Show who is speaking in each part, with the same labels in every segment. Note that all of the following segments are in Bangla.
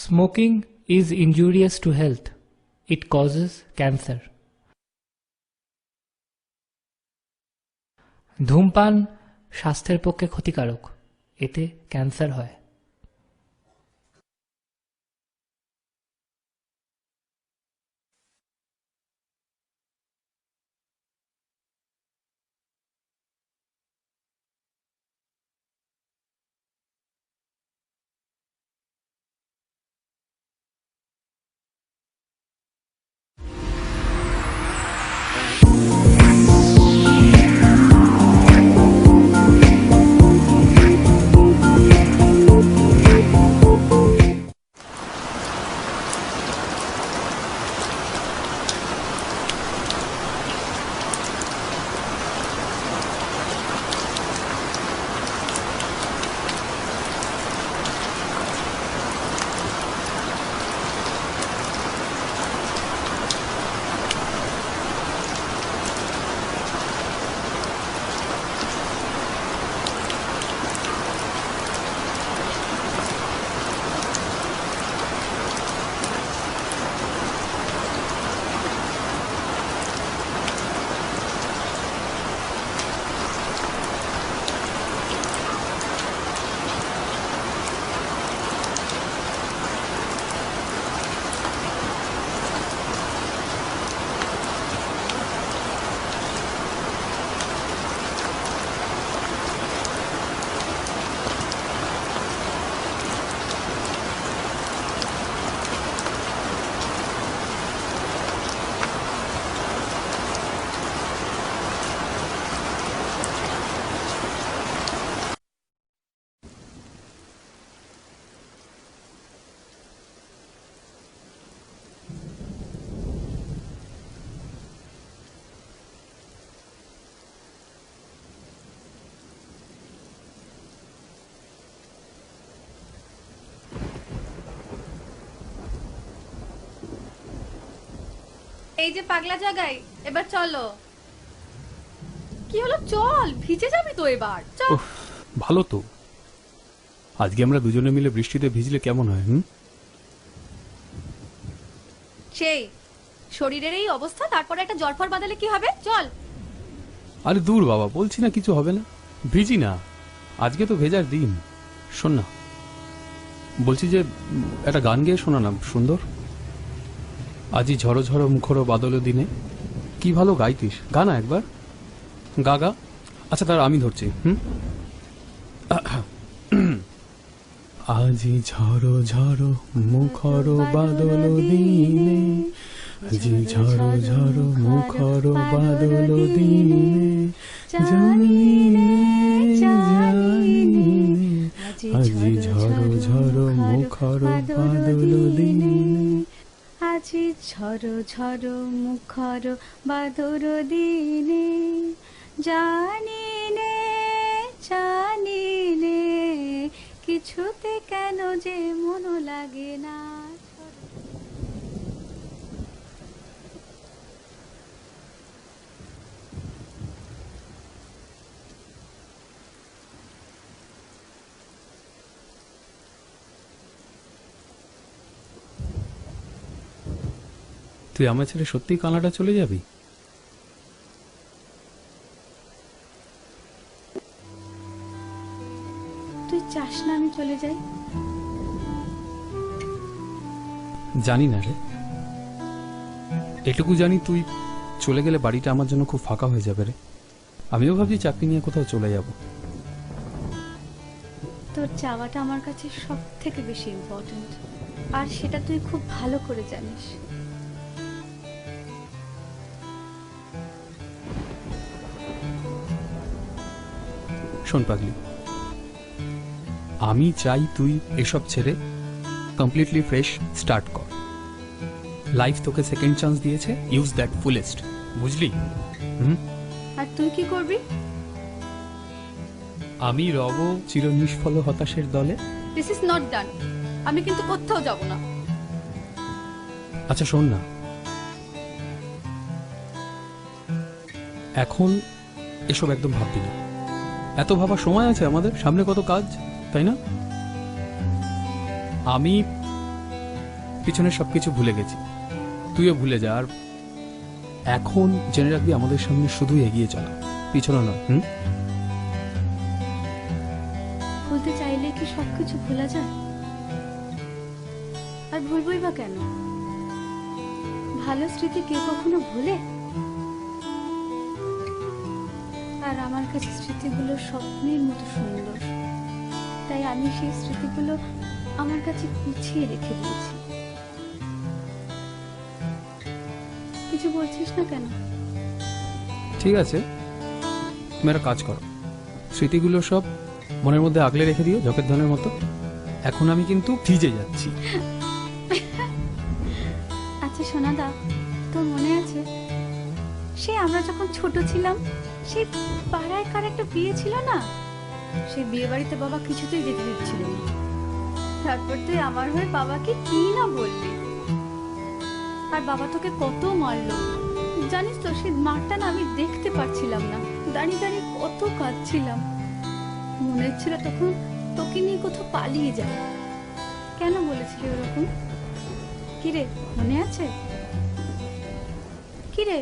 Speaker 1: Smoking is injurious to health. It causes cancer. ধূমপান স্বাস্থ্যের পক্ষে ক্ষতিকারক, এতে ক্যান্সার হয়।
Speaker 2: এই যে পাগলা জায়গায়, এবার চলো। কি হলো, চল, ভিজে যাবি তো এবার, চল।
Speaker 3: ভালো তো, আজকে আমরা দুজনে মিলে বৃষ্টিতে ভিজলে কেমন হয়?
Speaker 2: সেই শরীরের এই অবস্থা, তারপরে একটা জ্বরফর বাঁধালে কি হবে? চল।
Speaker 3: আরে দূর বাবা, বলছি না কিছু হবে না, ভিজি না, আজকে তো ভেজার দিন। শোন না, বলছি যে একটা গান গেয়ে শোনা না, সুন্দর। আজি ঝড়ো ঝড়ো মুখরো বাদল দিনে, কি ভালো গাইতিস, গা না একবার, গা গা। আচ্ছা তার আমি ধরছি। আজি ঝড়ো ঝড়ো মুখরো বাদল দিনে, আজি ঝড়ো ঝড়ো মুখরো বাদল দিনে, জানিনে জানিনে, আজি ঝড়ো ঝড়ো মুখরো বাদল দিনে,
Speaker 2: আজি ঝড়ো ঝড়ো মুখর বাদর দিনে, জানিনে জানিনে, কিছুতে কেন যে মন লাগে না।
Speaker 3: তুই আমার ছেলে সত্যি কানাডা চলে যাবি?
Speaker 2: তুই চাস না আমি চলে যাই?
Speaker 3: জানি না রে, এটুকু জানি তুই চলে গেলে বাড়িটা আমার জন্য খুব ফাঁকা হয়ে যাবে রে। আমিও ভাবছি চাকরি নিয়ে কোথাও চলে যাব।
Speaker 2: তোর চাওয়াটা আমার কাছে সব থেকে বেশি ইম্পর্টেন্ট, আর সেটা তুই খুব ভালো করে জানিস।
Speaker 3: শোন পাগলি, আমি চাই তুই এসব ছেড়ে কমপ্লিটলি ফ্রেশ স্টার্ট কর। লাইফ তোকে সেকেন্ড চান্স দিয়েছে, ইউজ দ্যাট ফুলেস্ট, বুঝলি?
Speaker 2: আর তুই কি করবি?
Speaker 3: আমি রব চির নিষ্ফল হতাশের দলে।
Speaker 2: দিস ইজ নট ডান, আমি কিন্তু কোথাও যাব না।
Speaker 3: আচ্ছা শোন না, এখন এসব একদম ভাববি না, এত ভাবার সময় আছে আমাদের সামনে, কত কাজ, তাই না? আমি পিছনে সবকিছু ভুলে গেছি, তুইও ভুলে যা। আর এখন জেনে রাখবি আমাদের সামনে শুধু এগিয়ে চলা, পিছনে নয়।
Speaker 2: ভুলতে চাইলে কি সবকিছু ভোলা যায়? আর ভুলবই বা কেন? ভালো স্মৃতি কেউ কখনো ভুলে? আর আমার কাছে স্মৃতিগুলো স্বপ্নের মতো সুন্দর, তাই আমি সেই স্মৃতিগুলো আমার কাছে গুছিয়ে রেখে দিয়েছি। কিছু বলছিস না কেন?
Speaker 3: ঠিক আছে, তুমি একটা কাজ করো, স্মৃতিগুলো সব মনের মধ্যে আগলে রেখে দিও জকের ধনের মতো। এখন আমি কিন্তু ভিজে যাচ্ছি।
Speaker 2: আচ্ছা সোনাদা, তোর মনে আছে সে আমরা যখন ছোট ছিলাম, সেই পাড়ায় কার একটা বিয়ে ছিল না? সেই বিয়ে বাড়িতে বাবা কিছুতেই যেতে দিচ্ছিল না। তারপর তুই আমার হয়ে বাবাকে কি না বললি, আর বাবা তোকে কত মারলো জানিস তো? সেই মারটা না আমি দেখতে পারছিলাম না, দাঁড়িয়ে দাঁড়িয়ে কত কাঁদছিলাম। মনে হচ্ছিল তখন তোকে নিয়ে কোথাও পালিয়ে যায়। কেন বলেছিলি ওরকম? কিরে মনে আছে? কিরে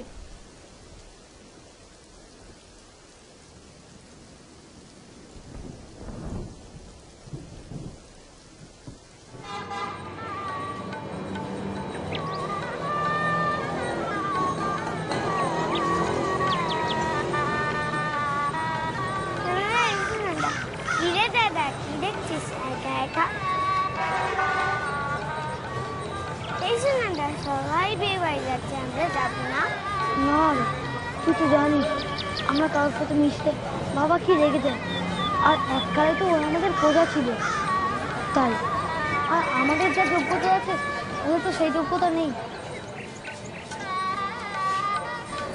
Speaker 4: সবাই বিয়ে বাড়ি যাচ্ছে, আমরা যাবো না?
Speaker 5: না রে, তুই তো জানিস আমরা কারোর সাথে মিশতে বাবা কি রেগে যায়। আর এককালে তো ওরা আমাদের প্রজা ছিল, তাই। আর আমাদের যা যোগ্যতা আছে ওদের তো সেই যোগ্যতা নেই।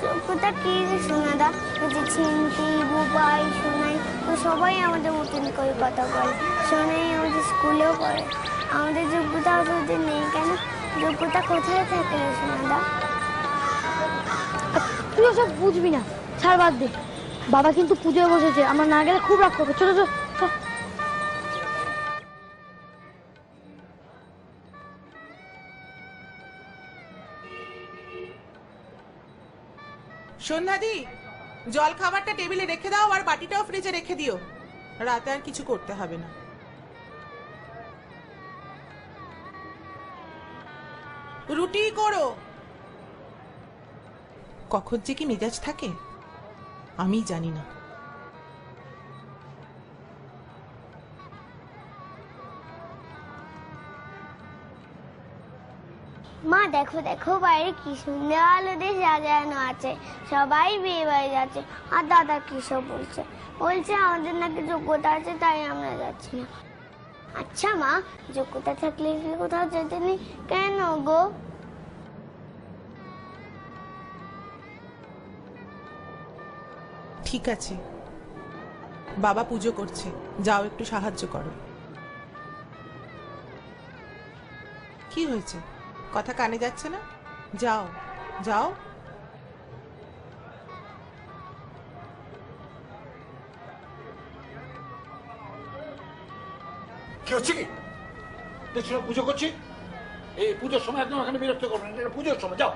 Speaker 4: যোগ্যতা কি রে সোনাদা? যে ছিনতি বুবাই সোনাই তো সবাই আমাদের মতন করে কথা বলে। সোনাই আমাদের স্কুলেও পড়ে, আমাদের যোগ্যতা ওদের নেই কেন? যোগ্যতা কোথায় থাকে রে সোনাদা?
Speaker 5: তুই ওসব বুঝবি না, ছাড়, বাদ দে। বাবা কিন্তু পুজোয় বসেছে, আমরা না গেলে খুব রাগ করবে। চলো চলো।
Speaker 6: সন্ধ্যাদি, জল খাবারটা টেবিলে রেখে দাও আর বাটিটাও ফ্রিজে রেখে দিও। রাতে আর কিছু করতে হবে না। রুটি করো। কখন যে কি মেজাজ থাকে আমি জানি না।
Speaker 4: মা দেখো দেখো বাইরে কি সুন্দর আলো দিয়ে সাজানো আছে, সবাই বিয়ে বাড়ি যাচ্ছে। আর দাদা কিসব বলছে, বলছে আমাদের নাকি যোগ্যতা আছে তাই আমরা যাচ্ছি না। আচ্ছা মা, যোগ্যতা থাকলে কি কোথাও যেতে নেই কেন গো?
Speaker 6: ঠিক আছে, বাবা পুজো করছে, যাও একটু সাহায্য করো। কি হয়েছে, কথা কানে যাচ্ছে না? যাও যাও।
Speaker 7: কি হচ্ছে কি? দেখছো পুজো করছি, এই পুজোর সময় একদম এখানে বিরক্ত করবেন, এটা পুজোর সময়। যাও।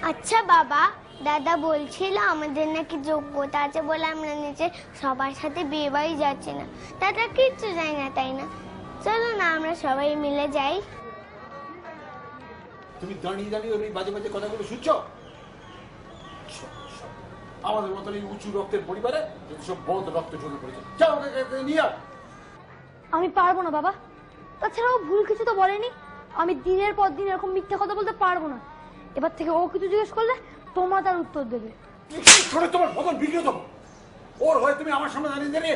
Speaker 4: আচ্ছা বাবা, দাদা বলছিল আমাদের নাকি যোগ্যতা আছে বলে আমরা নিচে সবার সাথে বিয়ে বাড়ি যাচ্ছি না। দাদা কিচ্ছু যায় না তাই না? চলো না আমরা সবাই মিলে যাই।
Speaker 7: তুমি দাঁড়িয়ে দাঁড়িয়ে ওই বাজে বাজে কথাগুলো শুনছো? আমাদের মতন এই উঁচু রক্তের পরিবারে সব বড় রক্ত ঝরে পড়েছে। যাও ওকে নিয়ে আও।
Speaker 5: আমি পারবো না বাবা, তাছাড়া ও ভুল কিছু তো বলেনি। আমি দিনের পর দিন এরকম মিথ্যা কথা বলতে পারবো না। এবার থেকে ও কিছু জিজ্ঞেস করলে তোমরা তার উত্তর দেবে।
Speaker 7: তোমার বদল বিক্রি দেবো। ওর হয়ে তুমি আমার সামনে দাঁড়িয়ে দাঁড়িয়ে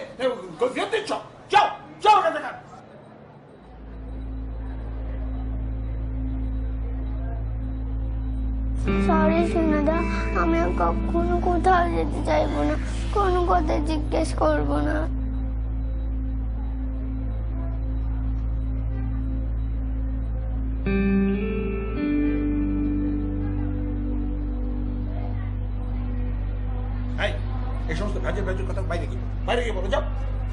Speaker 7: গতিয়ে দিচ্ছ। যাও যাও ওখান থেকে।
Speaker 4: সরি সোনাদা, আমি কখনো কোথাও যেতে চাইবো না, কোনো কথা জিজ্ঞেস করবো না।
Speaker 7: এই সমস্ত ভাজের ভাজের কথা বাইরে গিয়ে বলো। যাও।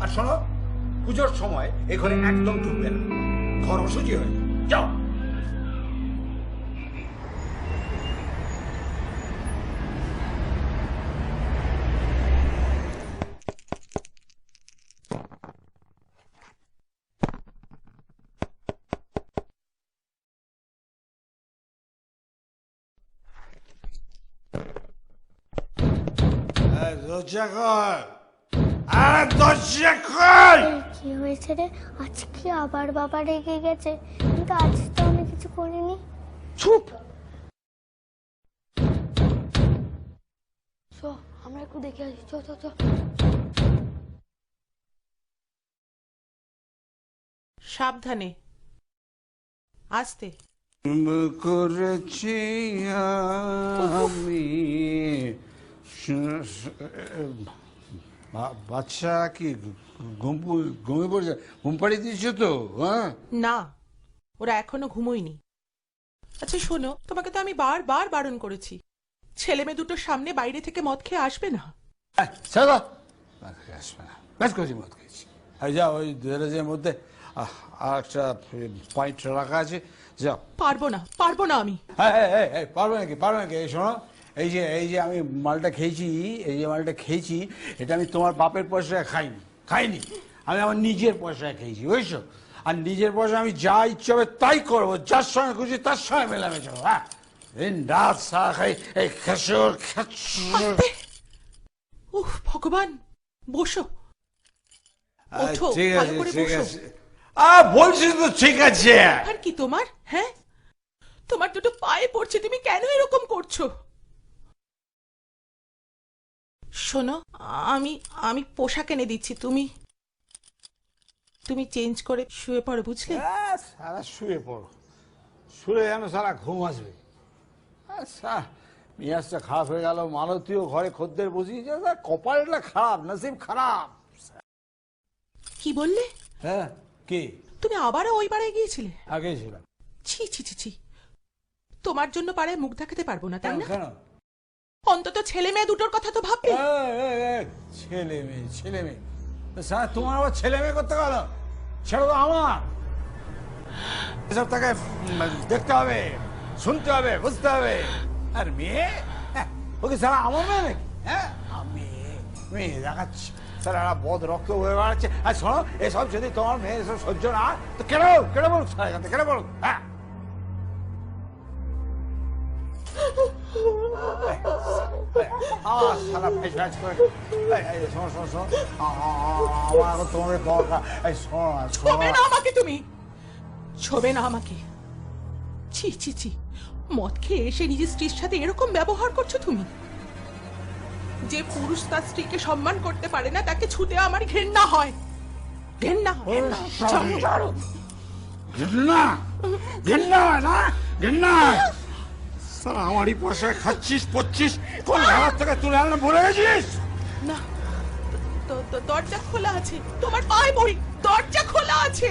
Speaker 7: আর শোনো, পুজোর সময় এ ঘরে একদম ঢুকবে না, ঘর অসুচি হয়ে যাও। দরজা খোল, আরে দরজা খোল।
Speaker 4: এই কি হয়েছে রে? আজকে আবার বাবা রেগে গেছে, কিন্তু আজ তো আমি কিছু করিনি।
Speaker 5: চুপ। চ আমরা একটু দেখে আসি, চ চ চ।
Speaker 6: সাবধানে, আস্তে।
Speaker 7: করেছি আমি বাচ্চা কি ঘুমিয়ে পড়েছে? ঘুম পাড়িয়ে দিয়েছো তো? হ্যাঁ,
Speaker 6: না, ওরা এখনো ঘুমোয়নি। আচ্ছা শোনো, তোমাকে তো আমি বারবার বারণ করেছি, ছেলে মেয়ে দুটোর সামনে বাইরে থেকে মদ খেয়ে আসবে না।
Speaker 7: চলো, আসবে না, বেশ করেছি, মত খেয়েছি। এই যা, ওই গ্যারেজের মধ্যে আর একটা পয়েন্ট রাখা আছে, যাও।
Speaker 6: পারবো না আমি।
Speaker 7: পারবে নাকি? এই শোনো, এই যে আমি মালটা খেয়েছি, এটা আমি তোমার বাপের পয়সায় খাইনি, আমি আমার নিজের পয়সায় খেয়েছি, বুঝছো? আর নিজের পয়সা আমি যা ইচ্ছে হবে তাই করবো, যার সঙ্গে খুশি তার সঙ্গে মেলামেশা করবো। হ্যাঁ, দিন রাত চা খাই, এই খেসর।
Speaker 6: উফ ভগবান, বসো, ওঠো,
Speaker 7: ঠিক
Speaker 6: ভালো
Speaker 7: আছে,
Speaker 6: করে
Speaker 7: ঠিক
Speaker 6: বসো।
Speaker 7: আছে, বলছি তো ঠিক আছে।
Speaker 6: আর কি তোমার? হ্যাঁ, তোমার দুটো পায়ে পড়ছে, তুমি কেন এরকম করছো? শোনো, আমি পোশাক এনে দিচ্ছি, তুমি চেঞ্জ করে শুয়ে পড়ো, বুঝলে?
Speaker 7: সারা শুয়ে পড়ো, শুয়ে যেন সারা ঘুম আসবে। আচ্ছা, মেয়াজটা খারাপ হয়ে গেল, মালতীয় ঘরে খদ্দের বসিয়েছে, তার কপালটা খারাপ, নসিব খারাপ।
Speaker 6: কি বললে?
Speaker 7: হ্যাঁ, কি?
Speaker 6: তুমি আবারও ওই পাড়ায় গিয়েছিলে?
Speaker 7: আগে ছিলাম।
Speaker 6: ছি ছি ছি ছি, তোমার জন্য পাড়ায় মুখ দেখাতে পারবো না, তাই না?
Speaker 7: কেন?
Speaker 6: অন্তত ছেলে মেয়ে দুটোর কথা তো ভাববে।
Speaker 7: ছেলে মেয়ে স্যার, তোমার আবার ছেলে মেয়ে করতে গেল? সেটা তো আমার, এসব তাকে দেখতে হবে, শুনতে হবে, বুঝতে হবে। আর মেয়ে, ওকে স্যার আমার মেয়ে নাকি? হ্যাঁ, আমি মেয়ে দেখাচ্ছি, স্যার একটা বদ রক্ত হয়ে বেড়াচ্ছে। আর শোনো, এসব যদি তোমার মেয়ে এসব সহ্য না, তো কেন বলুক স্যার, এখান থেকে কেন বলুক? হ্যাঁ, আমার সারা ফ্যাচ করে, শোনো, আমার এখন তোমাদের দরকার। এই শোনো,
Speaker 6: ছবে না আমাকে, তুমি ছবে না আমাকে। ছি ছি ছি, মদ খেয়ে এসে নিজের স্ত্রীর সাথে এরকম ব্যবহার করছো তুমি। যে পুরুষ তার স্ত্রীকে সম্মান করতে পারে না, তাকে ছুতে আমার ঘেন্না হয়। ঘেন্না
Speaker 7: আমারই পয়সায় খাচ্ছিস, পড়ছিস, কোন ঘর থেকে তুলে আনলে ভুলে গেছিস?
Speaker 6: না, দরজা খোলা আছে, তোমার পায়ে পড়ি, দরজা খোলা আছে।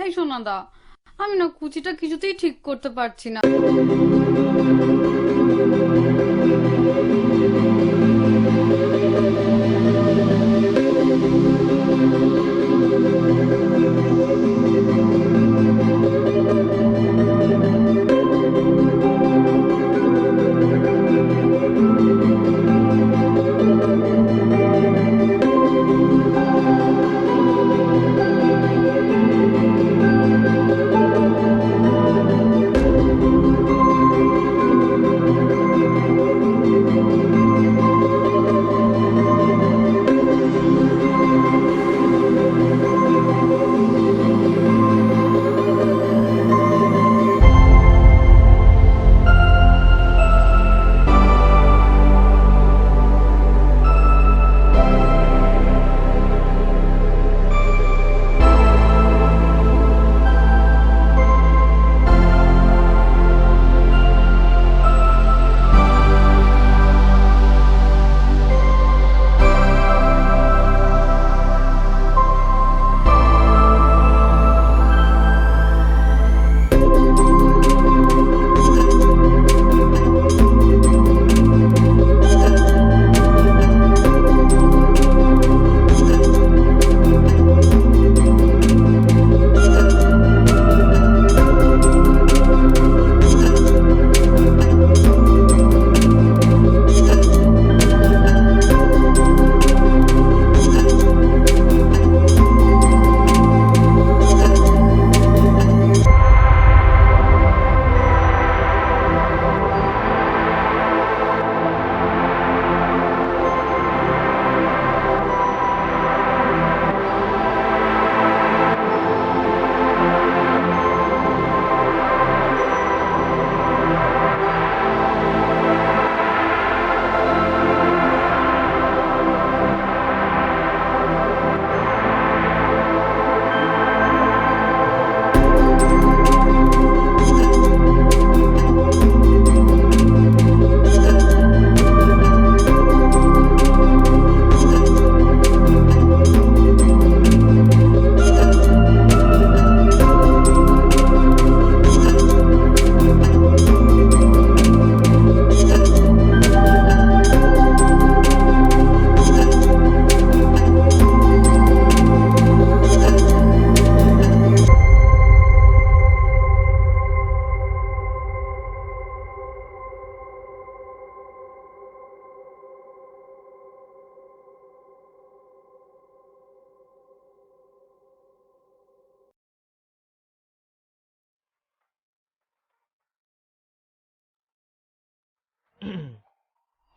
Speaker 2: এই সোনাদা, আমি না কুচিটা কিছুতেই ঠিক করতে পারছি না।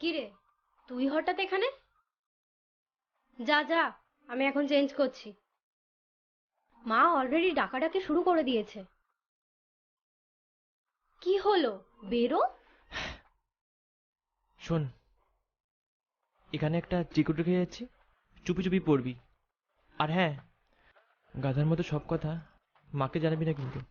Speaker 5: কি রে, তুই হঠাৎ এখানে? যা যা, আমি এখন চেঞ্জ করছি। মা অলরেডি ডাকাডাকি শুরু করে দিয়েছে। কি হলো, বেরো।
Speaker 8: শোন, এখানে একটা চিকুট রেখে যাচ্ছি, চুপি চুপি পড়বি। আর হ্যাঁ, গাধার মতো সব কথা মাকে জানাবি না কিন্তু।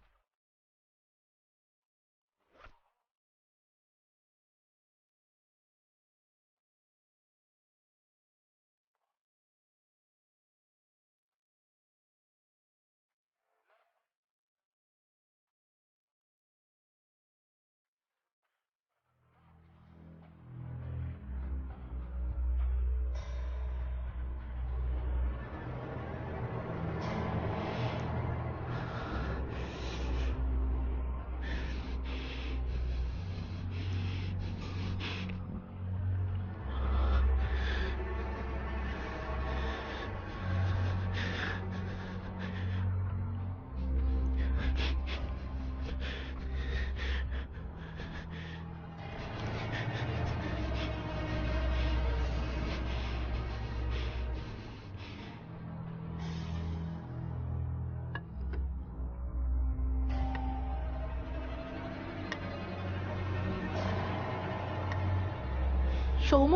Speaker 6: সৌম,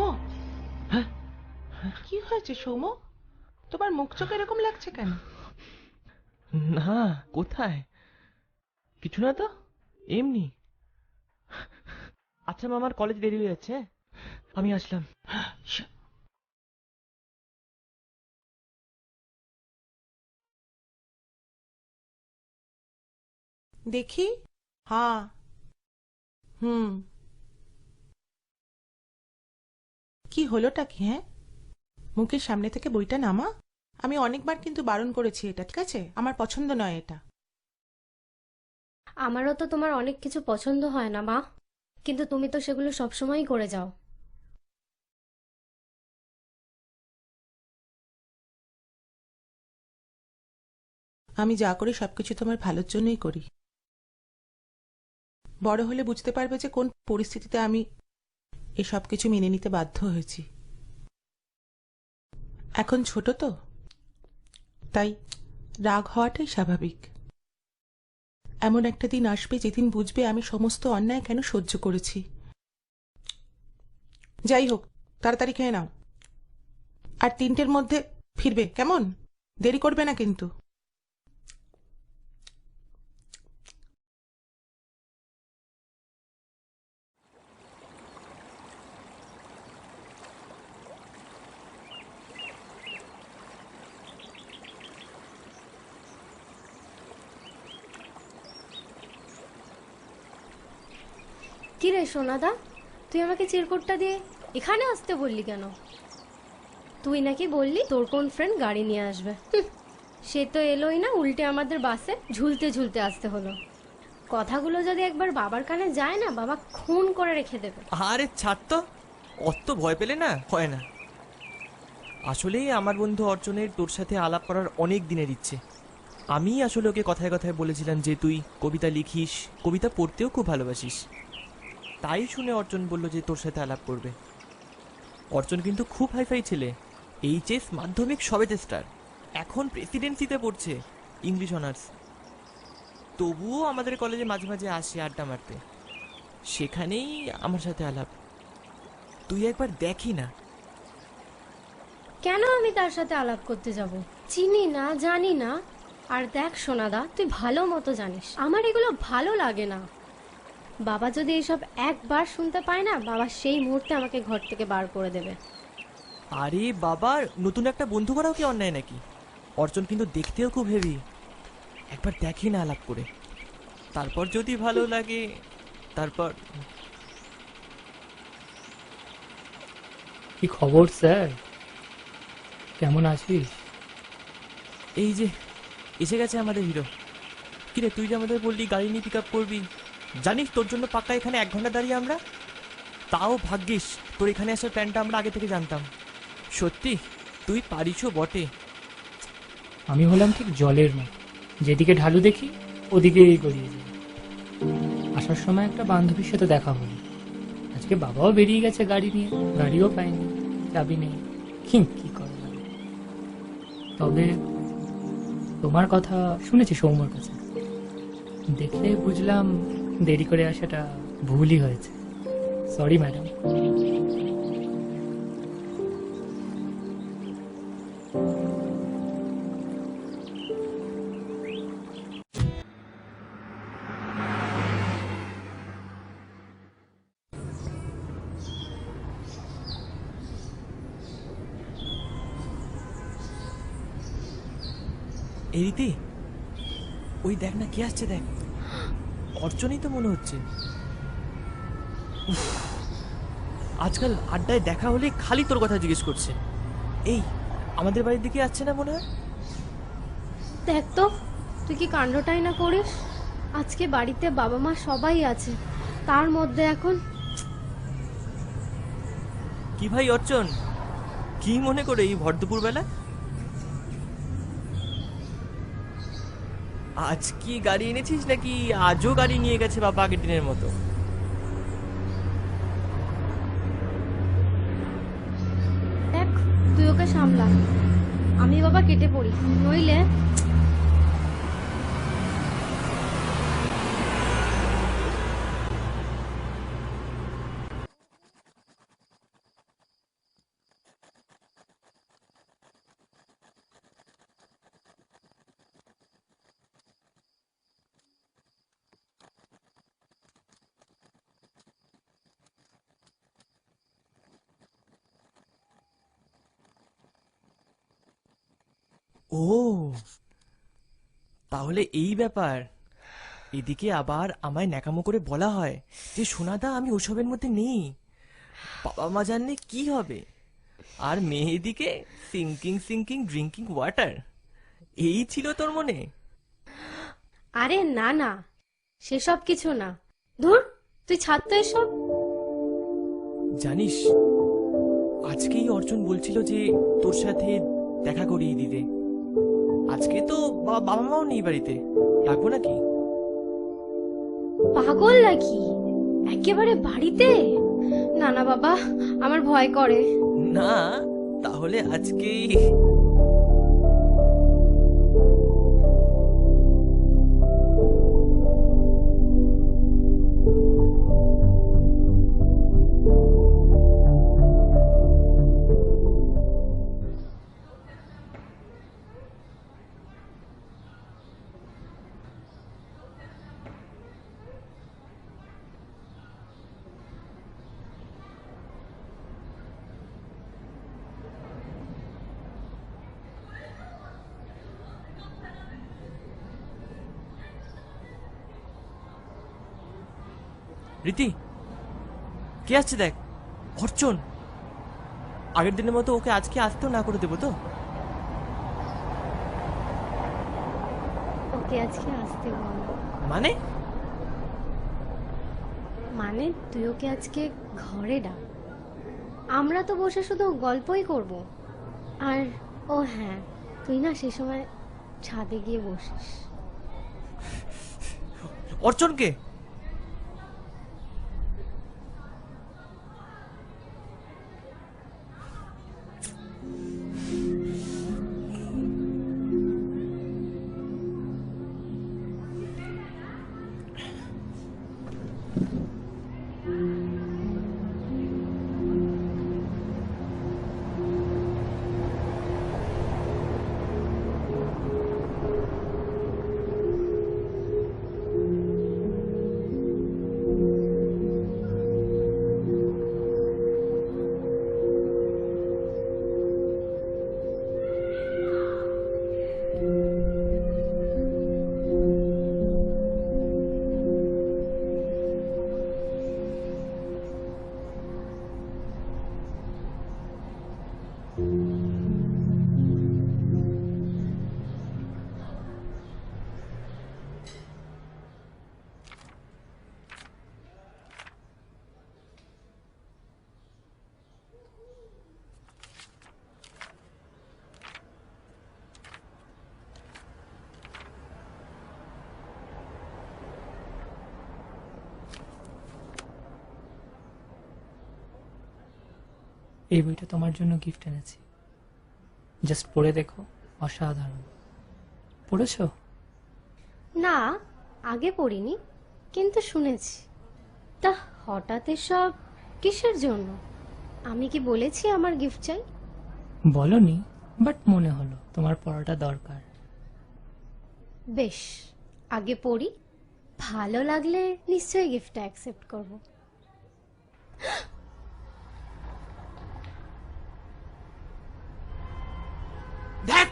Speaker 6: কি হয়েছে সৌম? তোমার মুখ চোখ এরকম লাগছে কেন?
Speaker 8: না, কোথায়, কিছু না তো, এমনি। আচ্ছা মা, আমার কলেজ দেরি হয়ে যাচ্ছে, আমি আসলাম।
Speaker 6: দেখি। হ্যাঁ। কি হলোটা কি? হ্যাঁ, মুখের সামনে থেকে বইটা নামা। আমি অনেকবার কিন্তু বারণ করেছি এটা, ঠিক আছে? আমার পছন্দ নয় এটা।
Speaker 5: আমারও তো তোমার অনেক কিছু পছন্দ হয় না মা, কিন্তু তুমি তো সেগুলো সবসময়ই করে যাও।
Speaker 6: আমি যা করি সবকিছু তোমার ভালোর জন্যই করি। বড় হলে বুঝতে পারবে যে কোন পরিস্থিতিতে আমি এই সব কিছু মেনে নিতে বাধ্য হয়েছি। এখন ছোট তো, তাই রাগ হওয়াটাই স্বাভাবিক। এমন একটা দিন আসবে যেদিন বুঝবে আমি সমস্ত অন্যায় কেন সহ্য করেছি। যাই হোক, তাড়াতাড়ি খেয়ে নাও, আর 3টের মধ্যে ফিরবে, কেমন? দেরি করবে না কিন্তু।
Speaker 5: কি রে সোনাদা, তুই আমাকে চিরকুটটা দিয়ে এখানে আসতে বললি কেন? তুই নাকি বললি তোর কোন ফ্রেন্ড গাড়ি নিয়ে আসবে। সে তো এলোই না, উল্টে আমাদের বাসে ঝুলতে ঝুলতে আসতে হলো। কথাগুলো যদি একবার বাবার কানে যায় না, বাবা খুন করে রেখে দেবে।
Speaker 8: আরে ছাড় তো, অত ভয় পেলে না হয় না। আসলেই আমার বন্ধু অর্জনের তোর সাথে আলাপ করার অনেক দিনের ইচ্ছে। আমি আসলে ওকে কথায় কথায় বলেছিলাম যে তুই কবিতা লিখিস, কবিতা পড়তেও খুব ভালোবাসিস। তাই শুনে অর্জন বলল যে তোর সাথে আলাপ করবে। অর্জন কিন্তু খুব হাইফাই ছেলে, এইচএস মাধ্যমিক সবেতে স্টার, এখন প্রেসিডেন্সিতে পড়ছে, ইংলিশ অনার্স। তবুও আমাদের কলেজে মাঝে মাঝে আসে আড্ডা মারতে, সেখানেই আমার সাথে আলাপ। তুই একবার দেখি না।
Speaker 5: কেন আমি তার সাথে আলাপ করতে যাব? চিনি না, জানি না। আর দেখ সোনাদা, তুই ভালো মতো জানিস আমার এগুলো ভালো লাগে না। বাবা যদি এসব একবার শুনতে পায় না, বাবা সেই মুহূর্তে আমাকে ঘর থেকে বার করে দেবে।
Speaker 8: আরে বাবার নতুন একটা বন্ধু করাও কি অন্যায় নাকি? অর্জন কিন্তু দেখতেও খুব হেভি, একবার দেখি না আলাপ করে, তারপর যদি ভালো লাগে তারপর।
Speaker 1: কি খবর স্যার, কেমন আছিস?
Speaker 8: এই যে এসে গেছে আমাদের হিরো। কিরে, তুই যে আমাদের বললি গাড়ি নিয়ে পিক আপ করবি, জানিস তোর জন্য পাক্কা এখানে 1 ঘন্টা দাঁড়িয়ে আমরা। তাও ভাগ্যিস তোর এখানে আসার প্ল্যানটা আমরা আগে থেকে জানতাম। সত্যি তুই পারিসও বটে।
Speaker 1: আমি হলাম ঠিক জলের মতো, যেদিকে ঢালু দেখি ওদিকেই গড়িয়ে যাই। আসার সময় একটা বান্ধবীর সাথে দেখা হলো, আজকে আজকে বাবাও বেরিয়ে গেছে গাড়ি নিয়ে, গাড়িও পায়নি, চাবি নেই, কি করে যাবে। তবে তোমার কথা শুনেছি সৌম্যর কাছে, দেখলে বুঝলাম দেরি করে আসাটা ভুলই হয়েছে। Sorry madam.
Speaker 8: এই রীতি, ওই দেখ না কে আসছে, দেখ অর্চনই তো মনে হচ্ছে। উফ, আজকাল আড্ডায় দেখা হলে খালি তোর কথা জিজ্ঞেস করছে। এই আমাদের বাড়ির দিকে আসছে না মনে হয়?
Speaker 5: দেখ তো তুই কি কাণ্ডটাই না করিস। আজকে বাড়িতে বাবা মা সবাই আছে, তার মধ্যে এখন
Speaker 8: কি ভাই অর্চন, কি মনে করে এই ভর দুপুর বেলা? আজ কি গাড়ি এনেছিস নাকি আজও গাড়ি নিয়ে গেছে বাবা আগের দিনের মতো?
Speaker 5: দেখ তুই ওকে সামলা, আমি বাবা কেটে পড়ি, নইলে
Speaker 8: ও তাহলে এই ব্যাপার। এদিকে আবার আমায় ন্যাকামো করে বলা হয় যে সোনাদা আমি ওসবের মধ্যে নেই, বাবা মা জানলে কি হবে। আর মেয়েদিকে সিঙ্কিং সিঙ্কিং ড্রিঙ্কিং ওয়াটার, এই ছিল তোর মনে?
Speaker 5: আরে না না, সেসব কিছু না। ধুর, তুই ছাড় তো এসব।
Speaker 8: জানিস আজকেই অর্জুন বলছিল যে তোর সাথে দেখা করিয়ে দিতে। আজকে তো বাবা মাও নেই বাড়িতে, ডাকবো নাকি?
Speaker 5: পাগল নাকি একেবারে বাড়িতে? না না বাবা, আমার ভয় করে।
Speaker 8: না তাহলে আজকেই। রীতি, কে আসছে দেখ, অর্চন। আগের দিনের মতো ওকে আজকে আসতেও না করে দেবো তো?
Speaker 5: ওকে আজকে আসতে বল।
Speaker 8: মানে?
Speaker 5: মানে তুই ওকে আজকে ঘরে ডাক, আমরা তো বসে শুধু গল্পই করব। আর ও হ্যাঁ, তুই না সে সময় ছাদে গিয়ে বসিস।
Speaker 8: অর্চনকে?
Speaker 1: এই বইটা তোমার জন্য গিফট এনেছি, জাস্ট পড়ে দেখো, অসাধারণ। পড়েছো?
Speaker 5: না, আগে পড়িনি, কিন্তু শুনেছি। তা হঠাৎ এসব কিসের জন্য? আমি কি বলেছি আমার গিফট চাই?
Speaker 1: বলনি, বাট মনে হলো তোমার পড়াটা দরকার।
Speaker 5: বেশ, আগে পড়ি, ভালো লাগলে নিশ্চয়ই গিফটটা অ্যাকসেপ্ট করব।
Speaker 8: দেখ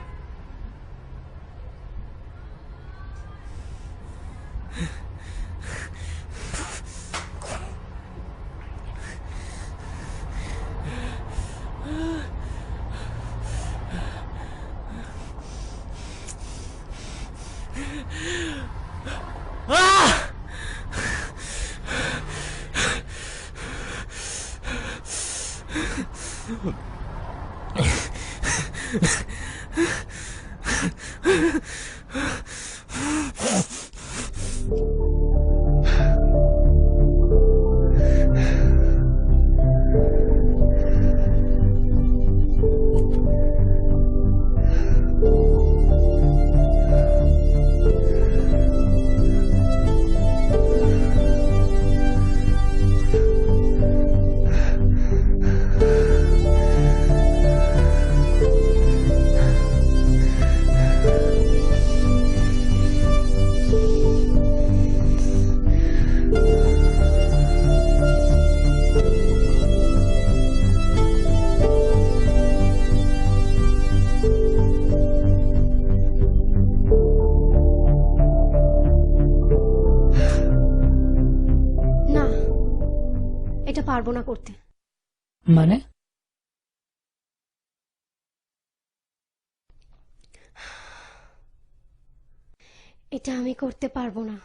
Speaker 5: না, এটা পারবো না করতে।
Speaker 1: মানে?
Speaker 5: এটা আমি করতে পারবো না।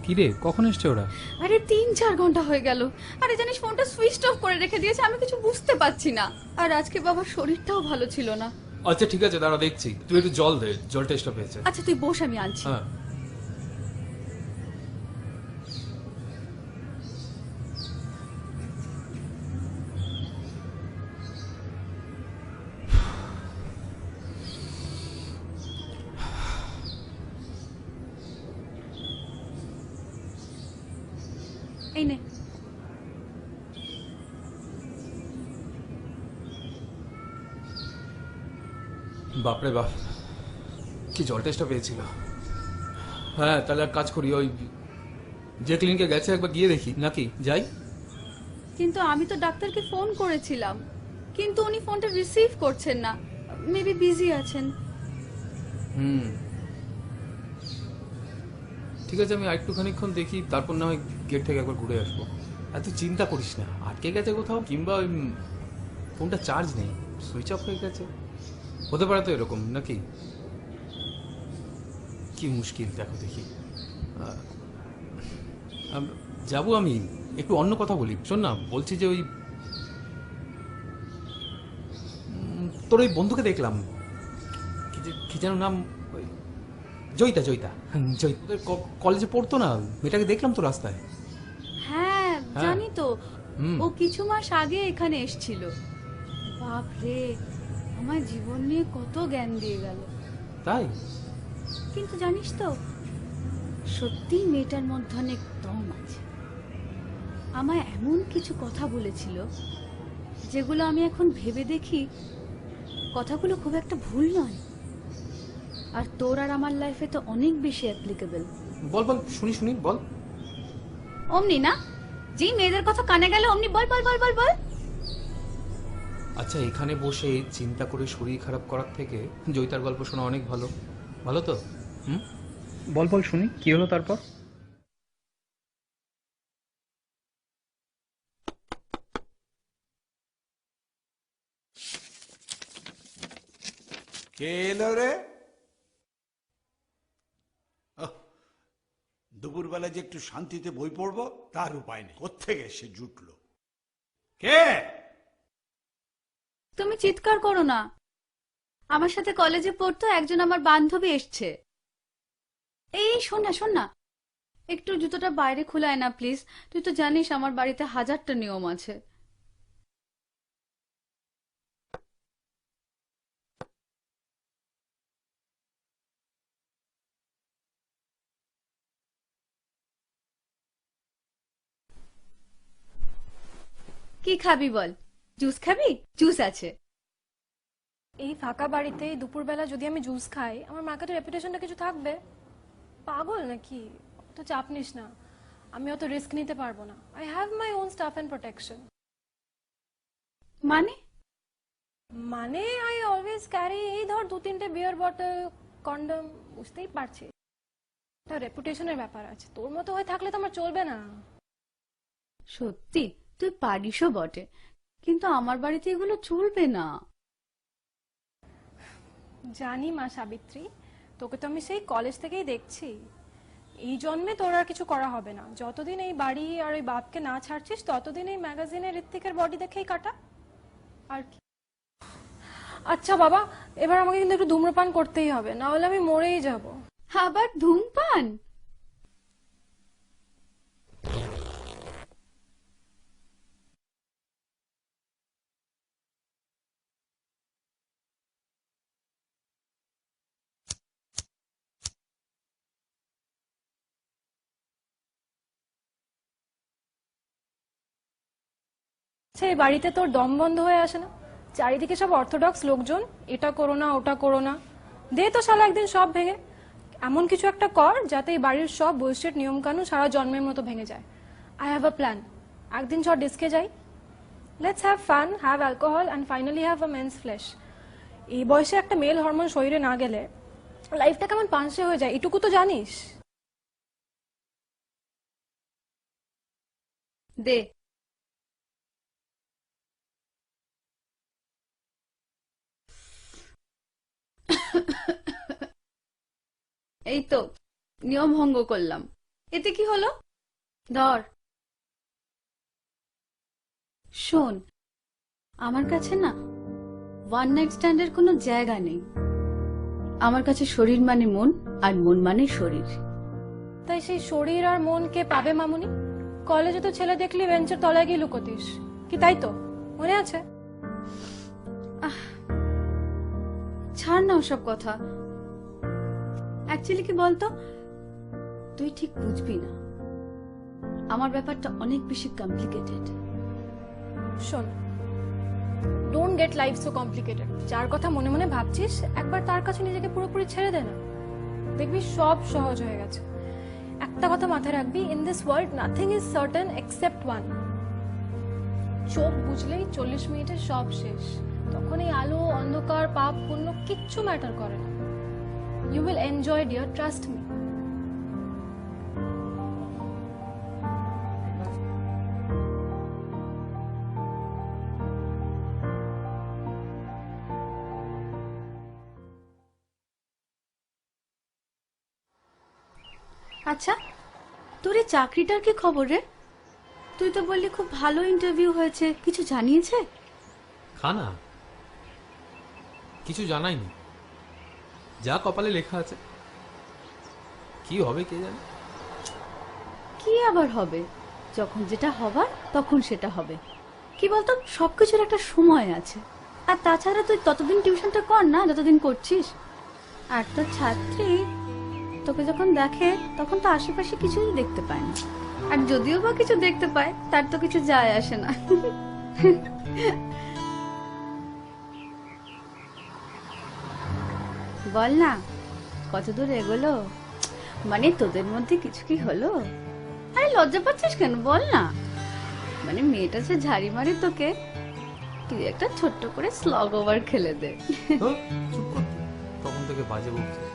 Speaker 3: কিরে, কখন এসছে ওরা?
Speaker 2: আরে 3-4 ঘন্টা হয়ে গেল। আরে জানিস, ফোনটা সুইচ অফ করে রেখে দিয়েছে, আমি কিছু বুঝতে পারছি না। আর আজকে বাবার শরীরটাও ভালো ছিল না।
Speaker 3: আচ্ছা ঠিক আছে, দাঁড়া দেখছি। তুই একটু জল দে, জল টেস্টটা পেয়েছে।
Speaker 2: আচ্ছা তুই বস, আমি আনছি।
Speaker 3: হ্যাঁ।
Speaker 2: এই নে।
Speaker 3: বাপরে বাপ, কি জল টেস্টটা পেয়েছিল। হ্যাঁ, তাহলে এক কাজ করি, ওই যে ক্লিনিকে গেছে একবার গিয়ে দেখি নাকি, যাই।
Speaker 2: কিন্তু আমি তো ডাক্তারকে ফোন করেছিলাম, কিন্তু উনি ফোনটা রিসিভ করছেন না, মেবি বিজি আছেন।
Speaker 3: ঠিক আছে, আমি একটু খানিকক্ষণ দেখি, তারপর না হয় গেট থেকে একবার ঘুরে আসবো। এত চিন্তা করিস না, আটকে গেছে কোথাও, কিংবা ওই ফোনটা চার্জ নেই, সুইচ অফ হয়ে গেছে, হতে পারে তো এরকম নাকি। কি মুশকিল, দেখো দেখি। যাবো আমি, একটু অন্য কথা বলি। শোন না, বলছি যে ওই তোর ওই বন্ধুকে দেখলাম, কি যেন নাম, ওই জয়িতা। জয়িতা তোদের কলেজে পড়তো না, মেয়েটাকে দেখলাম তো রাস্তায়।
Speaker 2: হ্যাঁ
Speaker 3: হ্যাঁ।
Speaker 2: জানি তো,
Speaker 3: হুম।
Speaker 2: ও কিছু মাস আগে এখানে এসেছিল। বাপ রে, আমার জীবন নিয়ে কত জ্ঞান দিয়ে গেল।
Speaker 3: তাই?
Speaker 2: কিন্তু জানিস তো, সত্যি মেয়েটার মধ্যে অনেক দম আছে। আমায় এমন কিছু কথা বলেছিল যেগুলো আমি এখন ভেবে দেখি কথাগুলো খুব একটা ভুল নয়। আর তোর আর আমার লাইফে তো অনেক বেশি অ্যাপ্লিকেবল।
Speaker 3: বল বল, শুনি বল।
Speaker 2: অমনি না, যেই মেয়েদের কথা কানে গেল অমনি বল বল বল বল বল।
Speaker 3: আচ্ছা, এখানে বসে চিন্তা করে শরীর খারাপ করার থেকে জয়িতার গল্প শোনা অনেক ভালো। ভালো তো? হুম, বল শুনি, কি হলো তারপর?
Speaker 7: কে এলো রে? দুপুরবেলা যে একটু শান্তিতে বই পড়বো তার উপায় নেই, কোত্থেকে সে জুটলো। কে?
Speaker 2: তুমি চিৎকার করো না, আমার সাথে কলেজে পড়তো একজন আমার বান্ধবী এসছে। এই শোন না, একটু জুতোটা বাইরে খোলায় না প্লিজ। তুই তো জানিস আমার বাড়িতে হাজারটা নিয়ম আছে। কি খাবি বল? জুস খাবি? জুস আছে।
Speaker 9: এই ফাঁকা বাড়িতে দুপুরবেলা যদি আমি জুস খাই, আমার মার্কেটের রেপুটেশনটা কিছু থাকবে? পাগল নাকি? অত চাপ নিস না, আমি অত রিস্ক নিতে পারবো না। I have my own staff and protection.
Speaker 2: মানে?
Speaker 9: মানে আই অলওয়েজ ক্যারি, এই ধর 2-3টে বিয়ার বটল, কন্ডম, বুঝতেই পারছি একটা রেপুটেশনের ব্যাপার আছে। তোর মতো হয়ে থাকলে তো আমার চলবে না।
Speaker 2: সত্যি তুই পারিসও বটে, কিন্তু আমার বাড়িতে এগুলো চলবে না।
Speaker 9: জানি মা সাবিত্রী, তোকে তো আমি সেই কলেজ থেকেই দেখছি। এই জন্মে তোর আর কিছু করা হবে না। যতদিন এই বাড়ি আর ওই বাপকে না ছাড়ছিস ততদিন এই ম্যাগাজিনে ঋত্বিকের বডি দেখেই কাটা। আর কি? আচ্ছা বাবা, এবার আমাকে কিন্তু একটু ধূম্রপান করতেই হবে, না হলে আমি মরেই যাব।
Speaker 2: আবার ধূমপান?
Speaker 9: আচ্ছা, এই বাড়িতে তোর দম বন্ধ হয়ে আসে না? চারিদিকে সব অর্থোডক্স লোকজন, এটা করো না ওটা করো না। দে তো শালা একদিন সব ভেঙে। এমন কিছু একটা কর যাতে এই বাড়ির সব বুলশিট নিয়ম কানুন সারা জন্মের মতো ভেঙে যায়। I have a plan. একদিন চল ডিস্কে যাই, let's have fun, have alcohol and finally have a men's flesh. এই বয়সে একটা মেল হরমোন শরীরে না গেলে লাইফটা কেমন পাঁচশে হয়ে যায়, এটুকু তো জানিস।
Speaker 2: দে। এই তো নিয়ম ভঙ্গ করলাম, এতে কি হলো? ধর। শোন, আমার কাছে না ওয়ান নাইট স্ট্যান্ডের কোনো জায়গা নেই। আমার কাছে শরীর মানে মন, আর মন মানে শরীর।
Speaker 9: তাই সেই শরীর আর মন কে পাবে মামুনি? কলেজে তো ছেলে দেখলি বেঞ্চের তলায় গিয়ে লুকোতিস, কি তাই তো মনে আছে?
Speaker 2: ছাড় না ওসব কথা। অ্যাকচুয়ালি কি বলতো, তুই ঠিক বুঝবি না, আমার ব্যাপারটা অনেক বেশি কমপ্লিকেটেড।
Speaker 9: শোন, don't get life so complicated. যার কথা মনে মনে ভাবছিস একবার তার কাছে নিজেকে পুরোপুরি ছেড়ে দে না, দেখবি সব সহজ হয়ে গেছে। একটা কথা মাথায় রাখবি, in this world nothing is certain except one. চোখ বুঝলেই 40 মিনিটে সব শেষ। তখন এই আলো অন্ধকার পাপ পুণ্য কিচ্ছু ম্যাটার করে না। You will enjoy dear, trust me.
Speaker 2: আচ্ছা, তোর এই চাকরিটার কি খবর রে? তুই তো বললি খুব ভালো ইন্টারভিউ হয়েছে, কিছু জানিয়েছে?
Speaker 3: খানা কিছু জানাইনি, যা কপালে লেখা আছে। কি হবে কে জানে।
Speaker 2: কি আবার হবে? যখন যেটা হবার তখন সেটা হবে। কি বলতো, সবকিছুর একটা সময় আছে। আর তাছাড়া তুই ততদিন টিউশনটা কর না যতদিন করছিস। আর তোর ছাত্রী তোকে যখন দেখে তখন তো আশেপাশে কিছুই দেখতে পায় না। আর যদিও বা কিছু দেখতে পায় তার তো কিছু যায় আসে না। বল না, কত দূর এগোলো? মানে তোদের মধ্যে কিছু কি হলো? আরে লজ্জা পাচ্ছিস কেন, বল না। মানে মেয়েটা যে ঝাড়ি মারে তোকে, তুই একটা ছোট্ট করে স্লগ ওভার খেলে দে।
Speaker 3: তো চুপ কর, তখন থেকে বাজে বলছিস।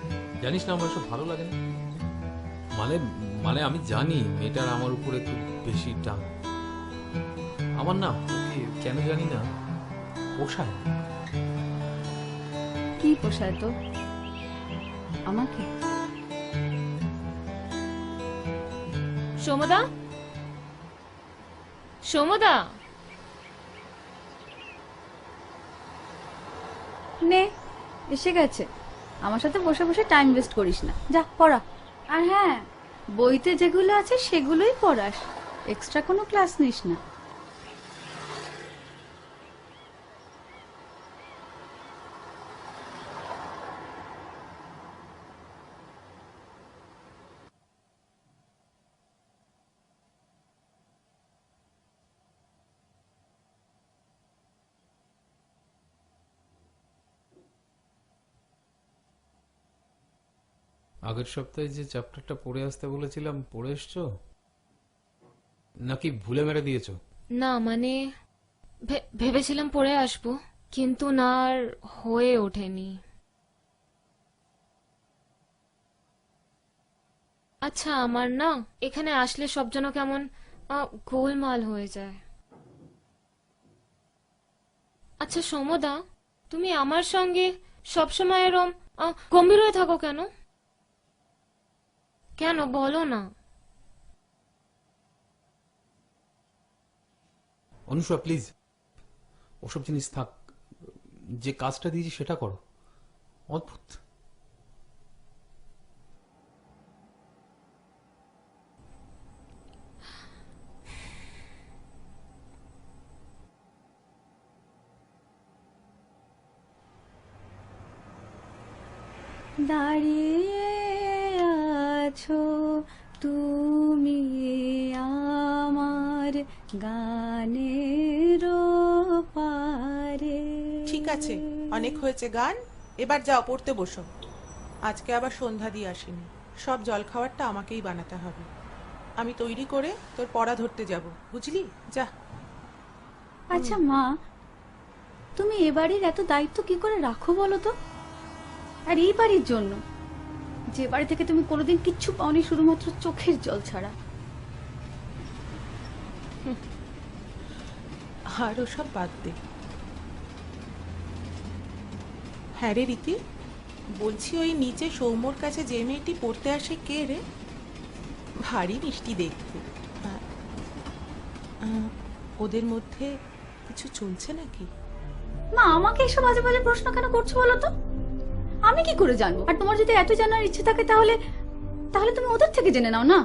Speaker 3: জানিস না আমার সব ভালো লাগে না। মানে মানে আমি জানি মেয়েটার আমার উপর একটু বেশি টান। আমার না ওকে কেন জানি না পোষায় না।
Speaker 2: কি পোষায় তো আমাকে?
Speaker 9: সোমদা, সোমদা,
Speaker 2: নে এসে গেছে। আমার সাথে বসে বসে টাইম ওয়েস্ট করিস না, যা পড়া। আর হ্যাঁ, বইতে যেগুলো আছে সেগুলোই পড়াস, এক্সট্রা কোনো ক্লাস নিস না।
Speaker 3: আগের সপ্তাহে যে চ্যাপ্টারটা পড়ে আসতে বলেছিলাম পড়ে এসছো নাকি ভুলে মেরে দিয়েছো?
Speaker 10: না মানে ভেবেছিলাম পড়ে আসবো, কিন্তু না আর হয়ে ওঠেনি। আচ্ছা, আমার না এখানে আসলে সব যেন কেমন গোলমাল হয়ে যায়। আচ্ছা সমদা, তুমি আমার সঙ্গে সবসময় এরম গম্ভীর হয়ে থাকো কেন? কেন বলো না।
Speaker 3: অনুষা প্লিজ, ওসব জিনিস থাক, যে কাজটা দিয়েছি সেটা করো। অদ্ভুত।
Speaker 2: দাঁড়িয়ে আছো তুমি আমার গানের পারে।
Speaker 6: ঠিক আছে, অনেক হয়েছে গান, এবার যাও পড়তে বসো। আজকে আবার সন্ধ্যা দিয়ে আসিনি, সব জলখাবারটা আমাকেই বানাতে হবে। আমি তৈরি করে তোর পড়া ধরতে যাব, বুঝলি? যা।
Speaker 2: আচ্ছা মা, তুমি এ বাড়ির এত দায়িত্ব কি করে রাখো বলো তো? আর এই বাড়ির জন্য, যে বাড়ি থেকে তুমি কোনোদিন কিচ্ছু পাওনি শুধুমাত্র চোখের জল ছাড়া।
Speaker 6: আর ওসব বাদ দে। হ্যাঁ রে রীতি, বলছি ওই নিচে সৌম্যর কাছে যে মেয়েটি পড়তে আসে কে রে? ভারী মিষ্টি দেখতে। ওদের মধ্যে কিছু চলছে নাকি?
Speaker 2: মা, আমাকে এসব বাজে বাজে প্রশ্ন কেন করছো বলো তো? আমি কি করে জানবো? আর তোমার যদি এত জানার ইচ্ছে থাকে তাহলে তাহলে তুমি ওদের থেকে জেনে নাও না।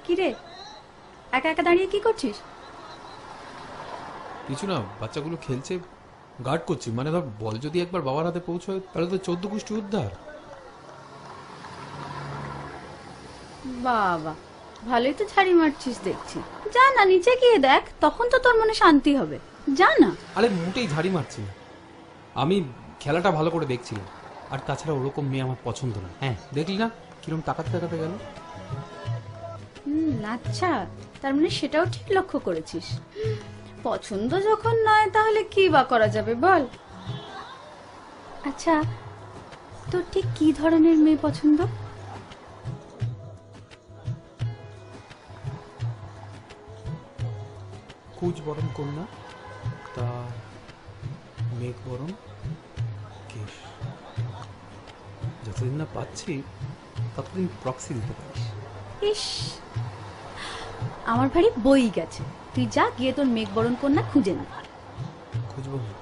Speaker 2: কি রে, একা একা দাঁড়িয়ে কি করছিস?
Speaker 3: কিছু না, বাচ্চাগুলো খেলছে, গার্ড করছি। মানে ধর, বল যদি একবার বাবার হাতে পৌঁছয় তাহলে তো 14 গোষ্ঠী উদ্ধার।
Speaker 2: বাবা, ভালোই তো ঝাড়ি মারছিস দেখছি। যা না, নিচে গিয়ে দেখ, তখন তো তোর মনে শান্তি হবে। যা না।
Speaker 3: আরে মোটেই ঝাড়ি মারছি না, আমি খেলাটা ভালো করে দেখছিলাম। আর তাছাড়া ওরকম মেয়ে আমার পছন্দ না। হ্যাঁ, দেখলি না কিরকম তাকাতে তাকাতে গেল।
Speaker 2: আচ্ছা, তার মানে সেটাও ঠিক লক্ষ্য করেছিস। পছন্দ যখন নয় তাহলে কি বা করা যাবে বল। আচ্ছা, তোর ঠিক কি ধরনের মেয়ে পছন্দ?
Speaker 3: কুচ বরণ কন্যা, তা মেঘ বরণ কেশ। যতদিন না পাচ্ছি ততদিন প্রক্সি দিতে পারিস।
Speaker 2: ইস, আমার ভারী বই গেছে। তুই যা গিয়ে তোর মেঘ বরণ কন্যা খুঁজে না।
Speaker 3: খুঁজবো না,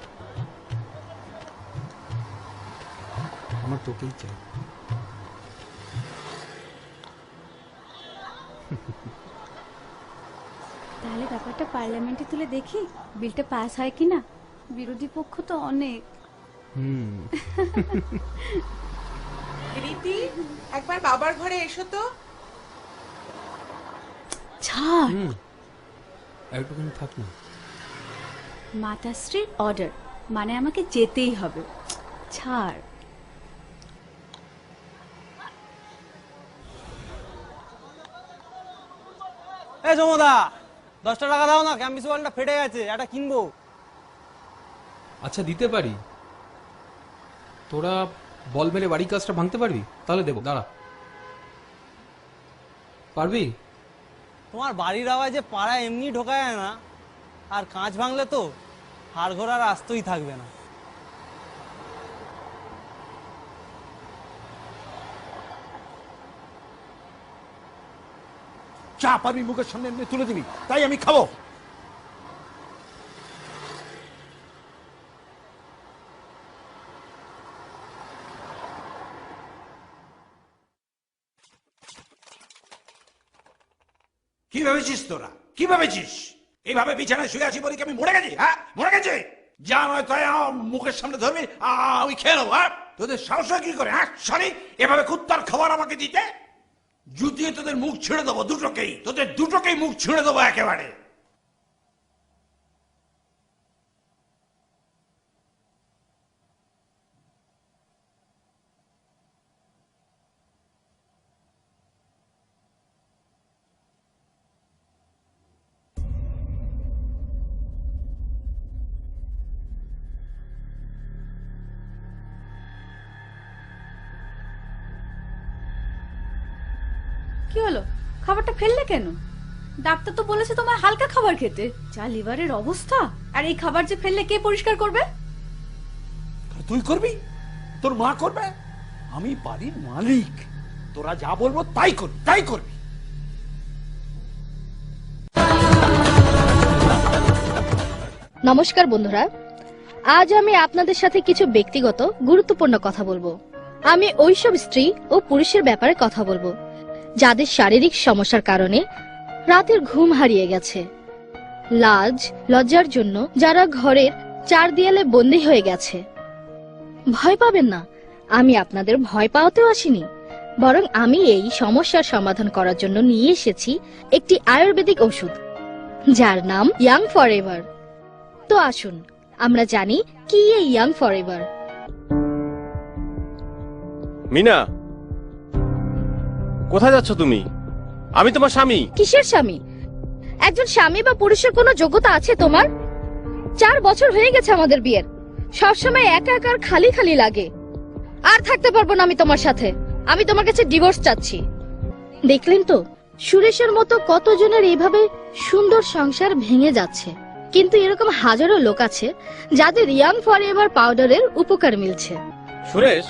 Speaker 3: আমার তোকেই চাই।
Speaker 2: তাহলে ব্যাপারটা পার্লামেন্টে তুলে দেখি বিলটা পাস হয় কিনা। বিরোধী পক্ষ তো অনেক।
Speaker 6: রীতি, একবার বাবার ঘরে এসো তো।
Speaker 2: ছাড়,
Speaker 3: একটুখানি থাক না।
Speaker 2: মাতাশ্রীর অর্ডার, মানে আমাকে যেতেই হবে। ছাড়।
Speaker 11: এই জমদা, 10টা টাকা দাও না, ক্যাম্বিস বলটা ফেটে গেছে, এটা কিনবো।
Speaker 3: আচ্ছা, দিতে পারি। তোরা বল মেরে বাড়ির কাজটা ভাঙতে পারবি? তাহলে দেবো, দাঁড়া। পারবি?
Speaker 11: তোমার বাড়ির আওয়াজে পাড়া এমনি ঢোকা যায় না, আর কাঁচ ভাঙলে তো হাড় ঘোড়ার আস্তই থাকবে না।
Speaker 7: চা পারবি মুখের সামনে এমনি তুলে দিবি, তাই আমি খাবো। কি ভেবেছিস তোরা? কি ভেবেছিস এইভাবে বিছানায় শুয়ে আছি বলি কি আমি মরে গেছি? হ্যাঁ, মরে গেছি? যা নয় তাই আমার মুখের সামনে ধরবি, আমি খেয়ে নেবো। হ্যাঁ, তোদের সাহস হয় কি করে? হ্যাঁ, সরি, এভাবে কুত্তার খাবার আমাকে দিতে? জুতিয়ে তোদের মুখ ছিঁড়ে দেবো, দুটোকেই, তোদের দুটোকেই মুখ ছিঁড়ে দেবো একেবারে।
Speaker 2: কি হলো, খাবারটা ফেললে কেন? ডাক্তার তো বলেছে তোমার হালকা খাবার খেতে। যা লিভারের অবস্থা, আর এই খাবার যে ফেললে কে পরিষ্কার করবে?
Speaker 7: তুই করবি? তোর মা করবে? আমি বাড়ির মালিক, তোরা যা বলবো তাই করবি, তাই করবি।
Speaker 5: নমস্কার বন্ধুরা, আজ আমি আপনাদের সাথে কিছু ব্যক্তিগত গুরুত্বপূর্ণ কথা বলবো। আমি ওইসব স্ত্রী ও পুরুষের ব্যাপারে কথা বলবো যাদের শারীরিক সমস্যার কারণে রাতের ঘুম হারিয়ে গেছে, লাজ লজ্জার জন্য যারা ঘরের 4 দেয়ালে বন্দী হয়ে গেছে। ভয় পাবেন না, আমি আপনাদের ভয় পাওয়াতেও আসিনি, বরং আমি এই সমস্যার সমাধান করার জন্য নিয়ে এসেছি একটি আয়ুর্বেদিক ওষুধ, যার নাম ইয়াং ফরএভার। তো আসুন আমরা জানি কি এই ইয়াং ফরএভার।
Speaker 12: মিনা, কোথায় যাচ্ছ তুমি? আমি তোমার স্বামী।
Speaker 5: কিসের স্বামী? একজন স্বামী বা পুরুষের কোনো যোগ্যতা আছে তোমার? 4 বছর হয়ে গেছে আমাদের বিয়ের, সবসময় একা একা খালি খালি লাগে। আর থাকতে পারবো না আমি তোমার সাথে, আমি তোমার কাছে ডিভোর্স চাচ্ছি। দেখলেন তো, সুরেশের মতো কতজনের এইভাবে সুন্দর সংসার ভেঙে যাচ্ছে, কিন্তু এরকম হাজারো লোক আছে যাদের ইয়াং ফরএভার পাউডারের উপকার মিলছে।
Speaker 12: সুরেশ,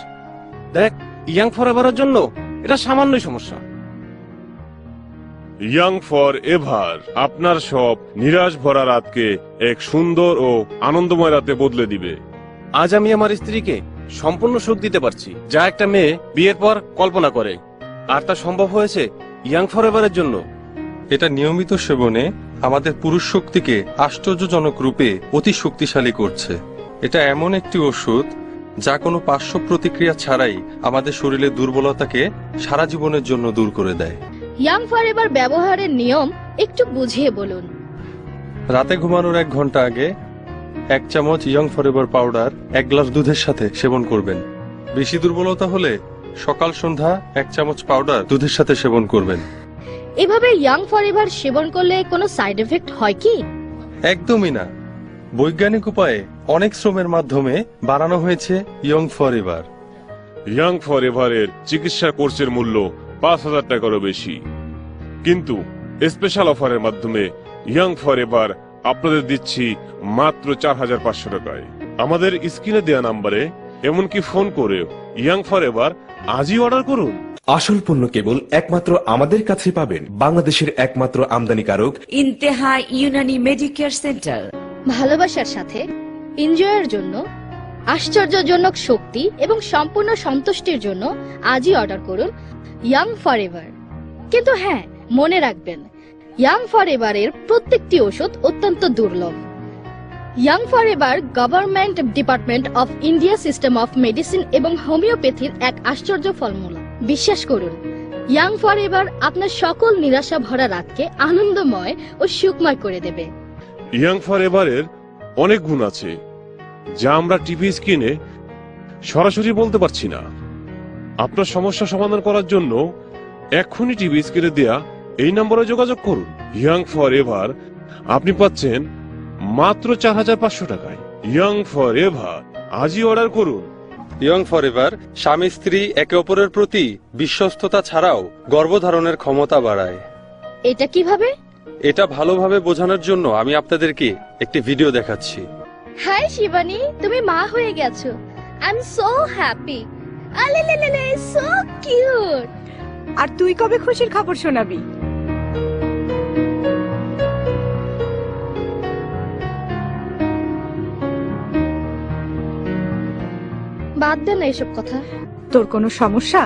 Speaker 12: দেখ, ইয়াং ফরএভারের জন্য এটা সামান্যই সমস্যা।
Speaker 13: ইয়াং ফর এভার আপনার সব নিরাশ ভরা রাতকে এক সুন্দর ও আনন্দময় রাতে বদলে দিবে।
Speaker 12: আজ আমি আমার স্ত্রীকে সম্পূর্ণ সুখ দিতে পারছি, যা একটা মেয়ে বিয়ের পর কল্পনা করে, আর তা সম্ভব হয়েছে ইয়াং ফরএভারের জন্য।
Speaker 14: এটা নিয়মিত সেবনে আমাদের পুরুষ শক্তিকে আশ্চর্যজনক রূপে অতি শক্তিশালী করছে। এটা এমন একটি ওষুধ যা কোনো পার্শ্ব প্রতিক্রিয়া ছাড়াই আমাদের শরীরের দুর্বলতাকে সারা জীবনের জন্য দূর করে দেয়।
Speaker 15: ইয়াং ফরএভার ব্যবহারের নিয়ম একটু বুঝিয়ে বলুন।
Speaker 14: রাতে ঘুমানোর 1 ঘন্টা আগে 1 চামচ ইয়াং ফরএভার পাউডার 1 গ্লাস দুধের সাথে সেবন করবেন। বেশি দুর্বলতা হলে সকাল সন্ধ্যা 1 চামচ পাউডার দুধের সাথে সেবন করবেন।
Speaker 15: এভাবে ইয়াং ফরএভার সেবন করলে কোনো সাইড এফেক্ট হয় কি?
Speaker 14: একদমই না। বৈজ্ঞানিক উপায়ে অনেক শ্রমের মাধ্যমে বানানো হয়েছে ইয়ং ফরএভার।
Speaker 13: ইয়াং ফরএভারের চিকিৎসা কোর্সের মূল্য 5,000 টাকারও বেশি, কিন্তু স্পেশাল অফারের মাধ্যমে ইয়াং ফরএভার আপনাদের দিচ্ছি মাত্র 4,500 টাকায়। আমাদের স্ক্রিনে দেওয়া নাম্বারে এমনকি ফোন করে ইয়াং ফরএভার আজই অর্ডার করুন।
Speaker 16: আসল পণ্য কেবল একমাত্র আমাদের কাছে পাবেন বাংলাদেশের একমাত্র আমদানিকারক
Speaker 17: ইন্তেহা ইউনানি মেডিকেয়ার সেন্টার।
Speaker 15: ভালোবাসার সাথে এনজয়ের জন্য, আশ্চর্যজনক শক্তি এবং সম্পূর্ণ সন্তুষ্টির জন্য আজই অর্ডার করুন ইয়াং ফরএভার। কিন্তু হ্যাঁ, মনে রাখবেন, ইয়াং ফরএভারের প্রত্যেকটি ওষুধ অত্যন্ত দুর্লভ। Young forever government department of India system of medicine এবং হোমিওপ্যাথির এক আশ্চর্য ফর্মুলা। বিশ্বাস করুন, ইয়াং ফরএভার আপনার সকল নিরাশা ভরা রাতকে আনন্দময় ও সুখময় করে দেবে।
Speaker 13: ইয়াং ফরএভারের অনেক গুণ আছে যা আমরা টিভি স্ক্রিনে সরাসরি বলতে পারছি না। আপনার সমস্যা সমাধান করার জন্য এক্ষুনি টিভি স্ক্রিনে দেয়া এই নম্বরে যোগাযোগ করুন। ইয়াং ফরএভার আপনি পাচ্ছেন মাত্র 4,500 টাকায়। ইয়াং ফরএভার আজই অর্ডার করুন।
Speaker 14: ইয়ং ফরএভার স্বামী স্ত্রী একে অপরের প্রতি বিশ্বস্ততা ছাড়াও গর্ভধারণের ক্ষমতা বাড়ায়।
Speaker 15: এটা কিভাবে?
Speaker 14: এটা ভালোভাবে বোঝানোর জন্য আমি আপনাদেরকে একটি ভিডিও দেখাচ্ছি।
Speaker 15: হাই শিবানী, তুমি মা হয়ে গেছো। I am so happy. আলেলেলেলে, সো কিউট।
Speaker 18: আর তুই কবে খুশির খবর শোনাবি?
Speaker 15: বাদ দে না এসব কথা।
Speaker 18: তোর কোনো সমস্যা?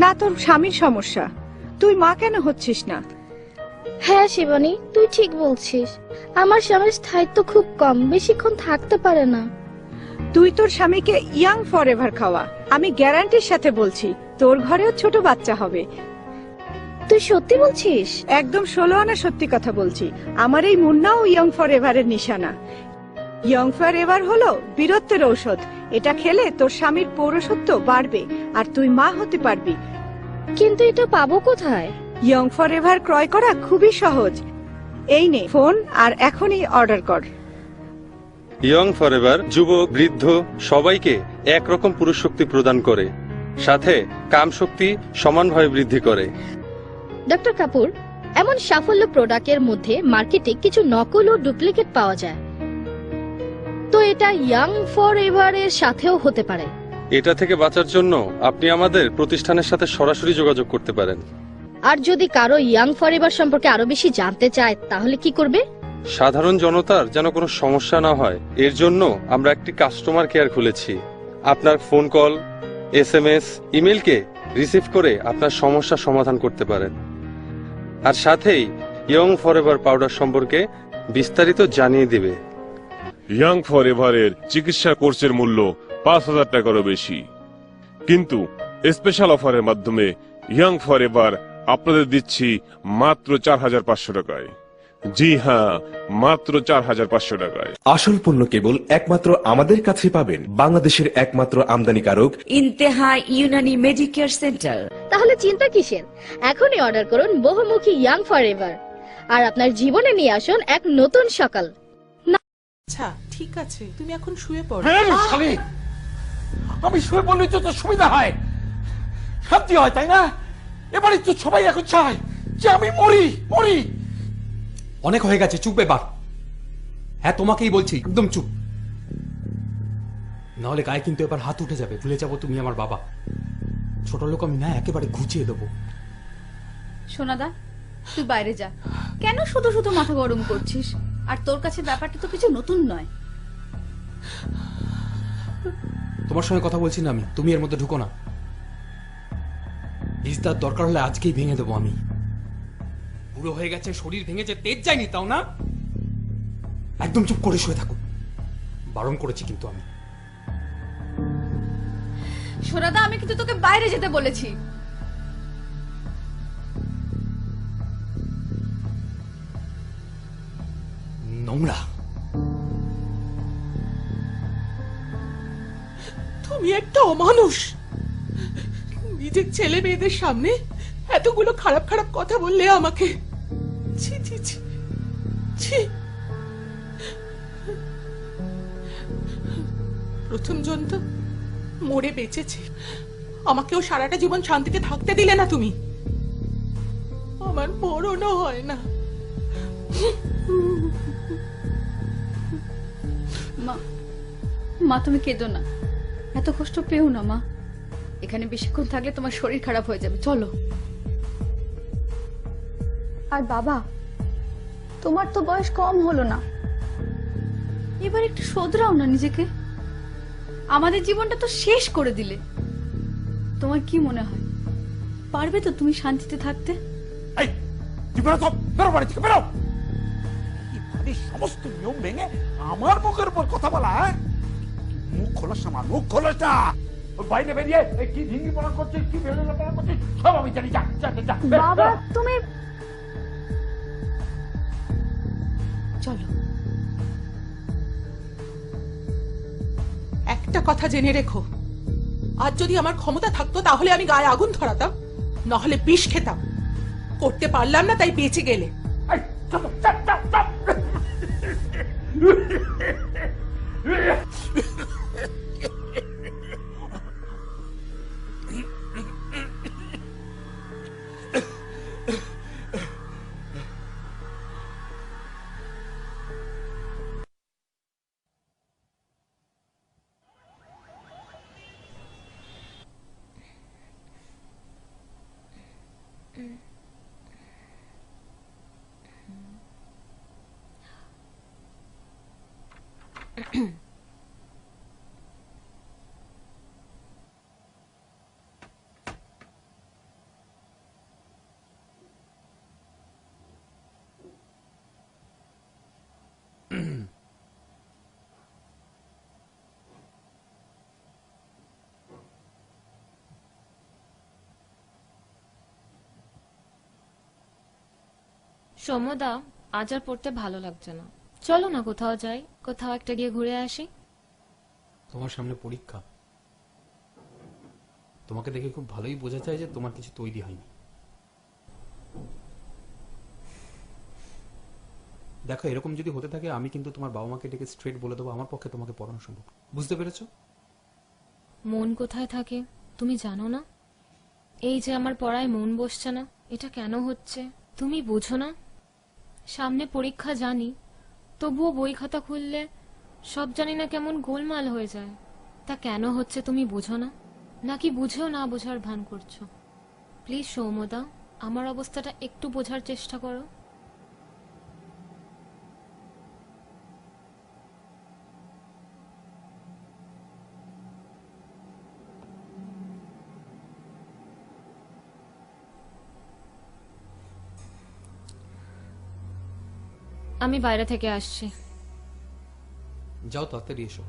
Speaker 18: না তোর স্বামীর সমস্যা? তুই মা কেন হচ্ছিস না?
Speaker 15: হ্যাঁ শিবানী, তুই ঠিক বলছিস। আমার স্বামীর স্থায়িত্ব খুব কম, বেশিক্ষণ থাকতে পারে না।
Speaker 18: তুই তোর স্বামীকে ইয়াং ফরএভার খাওয়া। আমি গ্যারান্টির সাথে বলছি, তোর ঘরেও ছোট বাচ্চা হবে।
Speaker 15: তুই সত্যি বলছিস?
Speaker 18: একদম 16 আনা সত্যি কথা বলছি। আমার এই মুন্নাও ইয়াং ফরএভারের নিশানা। ইয়াং ফরএভার হলো বীরত্বের ঔষধ। এটা খেলে তোর স্বামীর পৌরসত্ব বাড়বে আর তুই মা হতে পারবি।
Speaker 15: কিন্তু এটা পাবো কোথায়?
Speaker 18: ইয়ং ফরএভার ক্রয় করা খুবই সহজ। এই নে ফোন আর এখনই অর্ডার কর।
Speaker 14: ইয়ং ফরএভার যুবক বৃদ্ধ সবাইকে একরকম পুরুষ শক্তি প্রদান করে, সাথে কাম শক্তি সমানভাবে বৃদ্ধি করে।
Speaker 15: ডক্টর কাপুর, এমন সাফল্য প্রোডাক্টের মধ্যে মার্কেটে কিছু নকল ও ডুপ্লিকেট পাওয়া যায়, তো এটা ইয়াং ফরএভারের সাথেও হতে পারে।
Speaker 14: এটা থেকে বাঁচার জন্য আপনি আমাদের প্রতিষ্ঠানের সাথে সরাসরি যোগাযোগ করতে পারেন।
Speaker 15: আর যদি কারো ইয়াং ফরএভার সম্পর্কে আরো বেশি জানতে চায় তাহলে কি করবে?
Speaker 14: সাধারণ জনতার যেন কোনো সমস্যা না হয় এর জন্য আমরা একটি কাস্টমার কেয়ার খুলেছি। আপনার ফোন কল, SMS, ইমেলকে রিসিভ করে আপনার সমস্যা সমাধান করতে পারেন। আর সাথেই ইয়ং ফরএভার পাউডার সম্পর্কে বিস্তারিত জানিয়ে দিবে।
Speaker 13: ইয়াং ফরএভারের চিকিৎসা কোর্সের মূল্য 5,000 টাকারও বেশি, কিন্তু স্পেশাল অফারের মাধ্যমে ইয়াং ফরএভার আপনাদের দিচ্ছি মাত্র 4,500 টাকায়। জি হ্যাঁ, মাত্র 4,500 টাকায়।
Speaker 16: আসল পণ্য কেবল একমাত্র আমাদের কাছে পাবেন বাংলাদেশের একমাত্র আমদানিকারক
Speaker 17: ইন্তেহা ইউনানি মেডিকেয়ার সেন্টার।
Speaker 15: তাহলে চিন্তা কিসের? এখনই অর্ডার করুন বহুমুখী ইয়াং ফরএভার আর আপনার জীবনে নিয়ে আসুন এক নতুন সকাল।
Speaker 6: আচ্ছা ঠিক আছে, তুমি এখন শুয়ে পড়ো।
Speaker 7: আমি শুয়ে পড়লে তো তোর সুবিধা হয়, শান্তি হয়, তাই না? এবারে তো সবাই এখন চায় যে আমি মরি মরি।
Speaker 3: অনেক হয়ে গেছে, চুপ এবার। হ্যাঁ, তোমাকেই বলছি, একদম চুপ, নাহলে গায়ে কিন্তু এবার হাত উঠে যাবে। ভুলে যাবো তুমি আমার বাবা। ছোট লোক আমি না, একেবারে ঘুচিয়ে দেবো।
Speaker 2: সোনাদা, তুই বাইরে যা। কেন শুধু শুধু মাথা গরম করছিস? আর তোর কাছে ব্যাপারটা তো কিছু নতুন নয়।
Speaker 3: তোমার সঙ্গে কথা বলছি না আমি, তুমি এর মধ্যে ঢুকো না। ইজদার দরকার হলে আজকেই ভেঙে দেবো আমি। বুড়ো হয়ে গেছে, শরীর ভেঙেছে, তেজ যায়নি, তাও না? একদম চুপ করে শুয়ে থাকো, বারণ করেছি কিন্তু আমি।
Speaker 2: সোনাদা, আমি কিন্তু তোকে বাইরে যেতে বলেছি।
Speaker 3: নোংরা।
Speaker 6: তুমি একটা অমানুষ। নিজের ছেলে মেয়েদের সামনে এতগুলো খারাপ খারাপ কথা বললে আমাকে। ছি ছি ছি ছি। প্রথম জন তো মরে বেঁচেছে, আমাকেও সারাটা জীবন শান্তিতে থাকতে দিলে না তুমি। আমার মরণও হয় না।
Speaker 2: মা, মা তুমি কেঁদো না, এত কষ্ট পেও না মা। এখানে বেশিক্ষণ থাকলে তোমার শরীর খারাপ হয়ে যাবে, চলো।
Speaker 5: আর বাবা, তোমার তো বয়স কম হলো না,
Speaker 2: এবার একটু শোধরাও না নিজেকে। আমাদের জীবনটা তো শেষ করে দিলে। তোমার কি মনে হয় পারবে তো তুমি শান্তিতে থাকতে?
Speaker 7: সমস্ত নিয়ম ভেঙে আমার মুখের উপর কথা বলা, মুখ খোলাস না, মুখ খোলাস না। বাইরে বেরিয়ে কি ঢিঙ্গি পড়া করছিস, কি বেলুন পড়া করছিস, সব আমি জানি। যা যা যা।
Speaker 5: বাবা তুমি
Speaker 2: চলো।
Speaker 6: একটা কথা জেনে রেখো, আজ যদি আমার ক্ষমতা থাকতো তাহলে আমি গায়ে আগুন ধরাতাম, নাহলে বিষ খেতাম। করতে পারলাম না, তাই বেঁচে গেলে।
Speaker 10: সমদা, আজ আর পড়তে ভালো লাগছে না, চলো না কোথাও যাই, কোথাও একটা গিয়ে ঘুরে আসি।
Speaker 3: তোমার সামনে পরীক্ষা, তোমাকে দেখে খুব ভালোই বোঝা যায় যে তোমার কিছু তৈরি হয়নি। দেখো, এরকম যদি হতে থাকে আমি কিন্তু তোমার বাবা মাকে ডেকে স্ট্রেট বলে দেবো আমার পক্ষে তোমাকে পড়ানো সম্ভব। বুঝতে পেরেছো?
Speaker 10: মন কোথায় থাকে তুমি জানো না? এই যে আমার পড়ায় মন বসছে না, এটা কেন হচ্ছে তুমি বোঝো না? সামনে পরীক্ষা জানি, তবুও বই খাতা খুললে সব জানি না কেমন গোলমাল হয়ে যায়। তা কেন হচ্ছে তুমি বোঝো না? নাকি বুঝেও না বোঝার ভান করছো? প্লিজ সৌমদা, আমার অবস্থাটা একটু বোঝার চেষ্টা করো। আমি বাইরে থেকে আসছি।
Speaker 3: যাও, তাড়াতাড়ি এসো।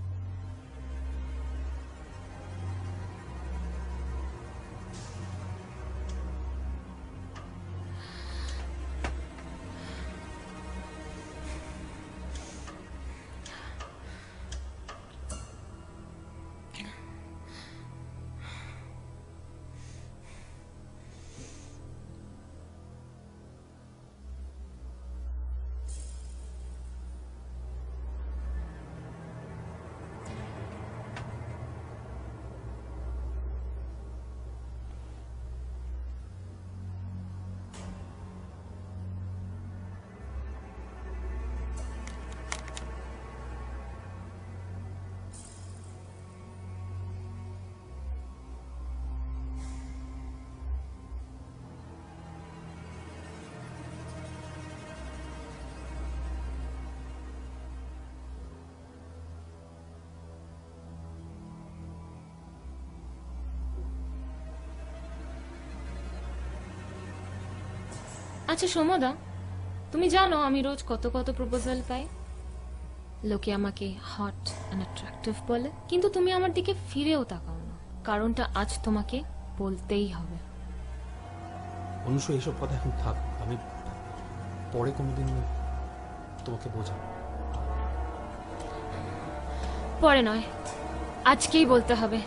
Speaker 10: আচ্ছা সৌমদা, তুমি জানো আমি রোজ কত কত প্রপোজাল পাই? লোকে আমাকে হট অ্যান্ড অ্যাট্রাক্টিভ বলে, কিন্তু তুমি আমার দিকে ফিরেও তাকাও না। কারণটা আজ তোমাকে বলতেই হবে।
Speaker 3: অনুষ, এইসব কথা এখন থাক, আমি পরে কোনোদিন তোমাকে বোঝাবো।
Speaker 10: পরে নয়, আজকেই বলতে হবে,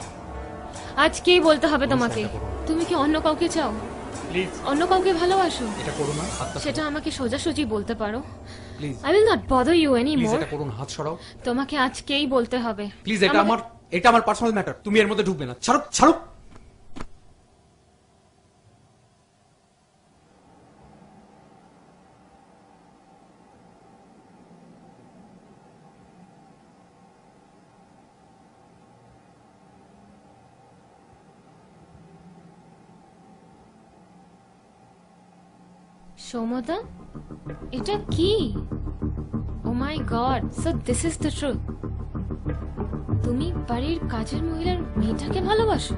Speaker 10: আজকেই বলতে হবে তোমাকে। তুমি কি অন্য কাউকে চাও?
Speaker 3: প্লিজ,
Speaker 10: অন্য কাউকে ভালোবাসো?
Speaker 3: এটা করো না,
Speaker 10: সেটা আমাকে সোজাসুজি বলতে পারো।
Speaker 3: Please,
Speaker 10: I will not bother you
Speaker 3: please
Speaker 10: anymore.
Speaker 3: এটা করো না, হাত সরাও
Speaker 10: তোমাকে আজকেই বলতে হবে।
Speaker 3: প্লিজ। এটা আমার পার্সোনাল ম্যাটার, তুমি এর মধ্যে ঢুকবে না। ছাড়ো ছাড়ো।
Speaker 10: সৌমদা, এটা কি? Oh my god, so this is the truth. তুমি বাড়ির কাজের মহিলার মেয়েটাকে ভালোবাসো?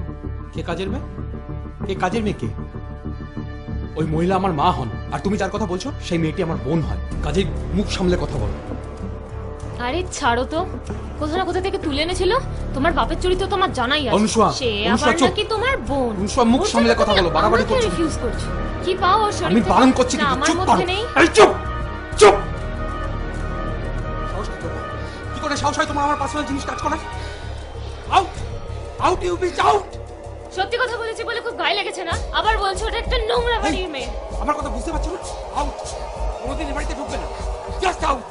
Speaker 3: কে কাজের মেয়ে? কে কাজের মেয়ে? কে? ওই মহিলা আমার মা হন, আর তুমি যার কথা বলছো সেই মেয়েটি আমার বোন হয়। কাজেই মুখ সামলে কথা বলো।
Speaker 10: আরে ছাড়ো তো, কোথা না কোথা থেকে তুলে এনেছিল। তোমার বাপের চরিত্র তো আমার জানাই আছে।
Speaker 3: অনুষ্কা,
Speaker 10: সে
Speaker 3: অনুষ্কা,
Speaker 10: আবার
Speaker 3: চুপ।
Speaker 10: নাকি তোমার বোন।
Speaker 3: অনুষ্কা, মুখ সামলে কথা বলো, বাড়াবাড়ি করছো।
Speaker 10: রিফিউজ করছো? কি পাও ওর শরীর
Speaker 3: আমি
Speaker 10: থেকে?
Speaker 3: বারণ করছি
Speaker 10: না,
Speaker 3: কিন্তু,
Speaker 10: আমার
Speaker 3: চুপ
Speaker 10: মধ্যে
Speaker 3: করো।
Speaker 10: নেই।
Speaker 3: এই চুপ চুপ। সাহস কি করে সাহস হয় তোমার আমার পার্সোনাল জিনিস টাচ করার? Out out, you bitch out.
Speaker 10: সত্যি কথা বলেছি বলে খুব গায়ে লেগেছে না? আবার বলছো ওটা একটা নোংরা বাড়ির মেয়ে।
Speaker 3: আমার কথা বুঝতে পারছো না? আউট। কোনোদিন এ বাড়িতে ঢুকবে না, জাস্ট আউট।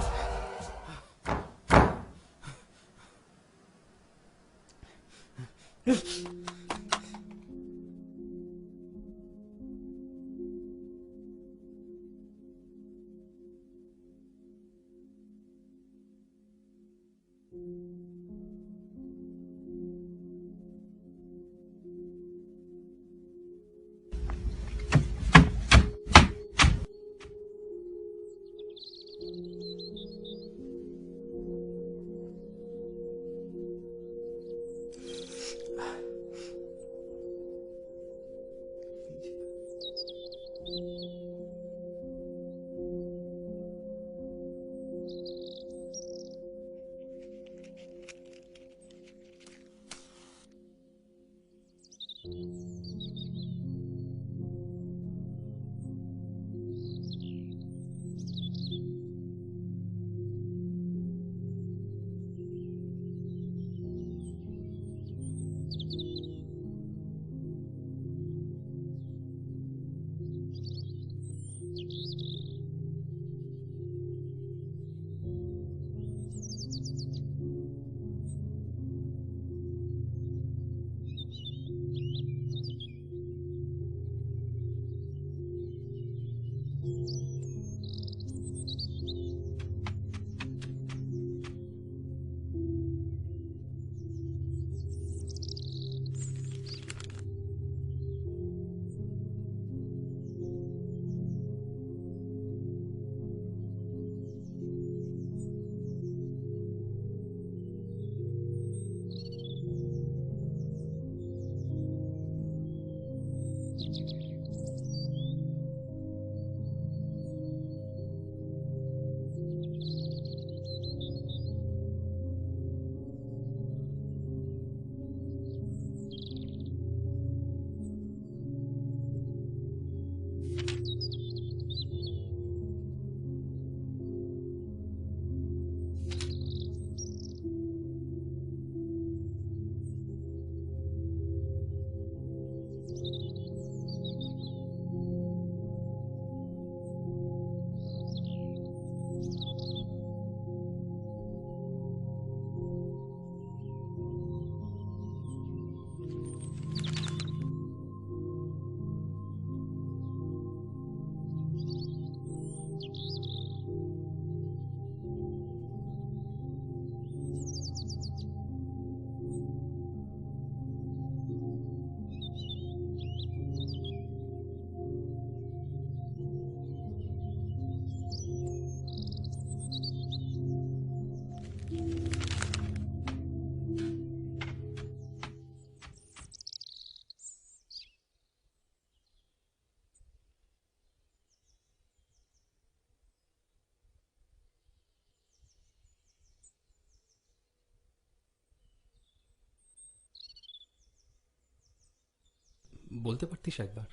Speaker 3: বলতে পারতিস একবার।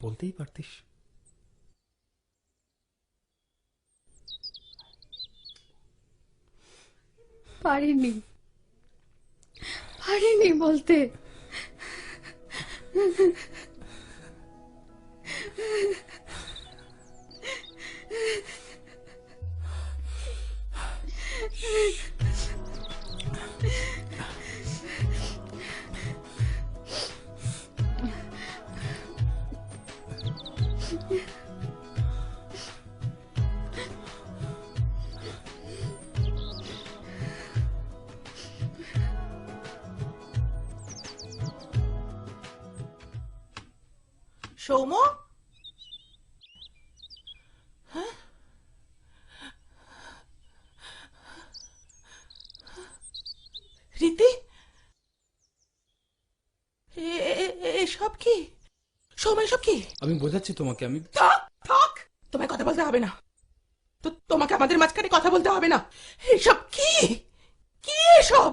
Speaker 3: বলতেই পারতিস।
Speaker 2: পারিনি বলতে।
Speaker 6: সৌম, হ্যাঁ? রীতি, এসব কি? সৌম, এসব কি?
Speaker 3: আমি বোঝাচ্ছি তোমাকে। আমি
Speaker 6: থাক, তোমায় কথা বলতে হবে না। তো তোমাকে আমাদের মাঝখানে কথা বলতে হবে না। এসব কি? কি এসব?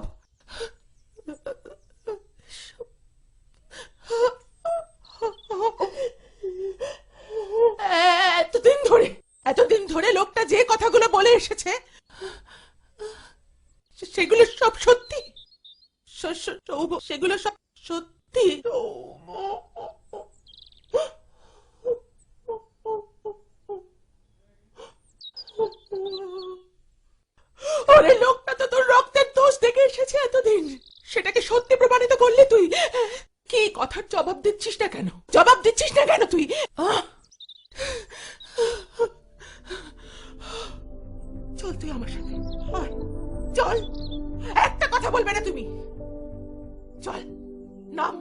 Speaker 6: এতদিন ধরে লোকটা যে কথাগুলো বলে এসেছে সেগুলো সব সত্যি? সেগুলো সব সত্যি? ওরে, লোকটা তো তোর রক্তের দোষ দেখে এসেছে এতদিন। সেটাকে সত্যি প্রমাণিত করলে তুই কি কথার জবাব দিচ্ছিস না কেন? জবাব দিচ্ছিস না কেন তুই? চল তুই আমার সাথে, চল। একটা কথা বলবে না তুমি। চল, নাম।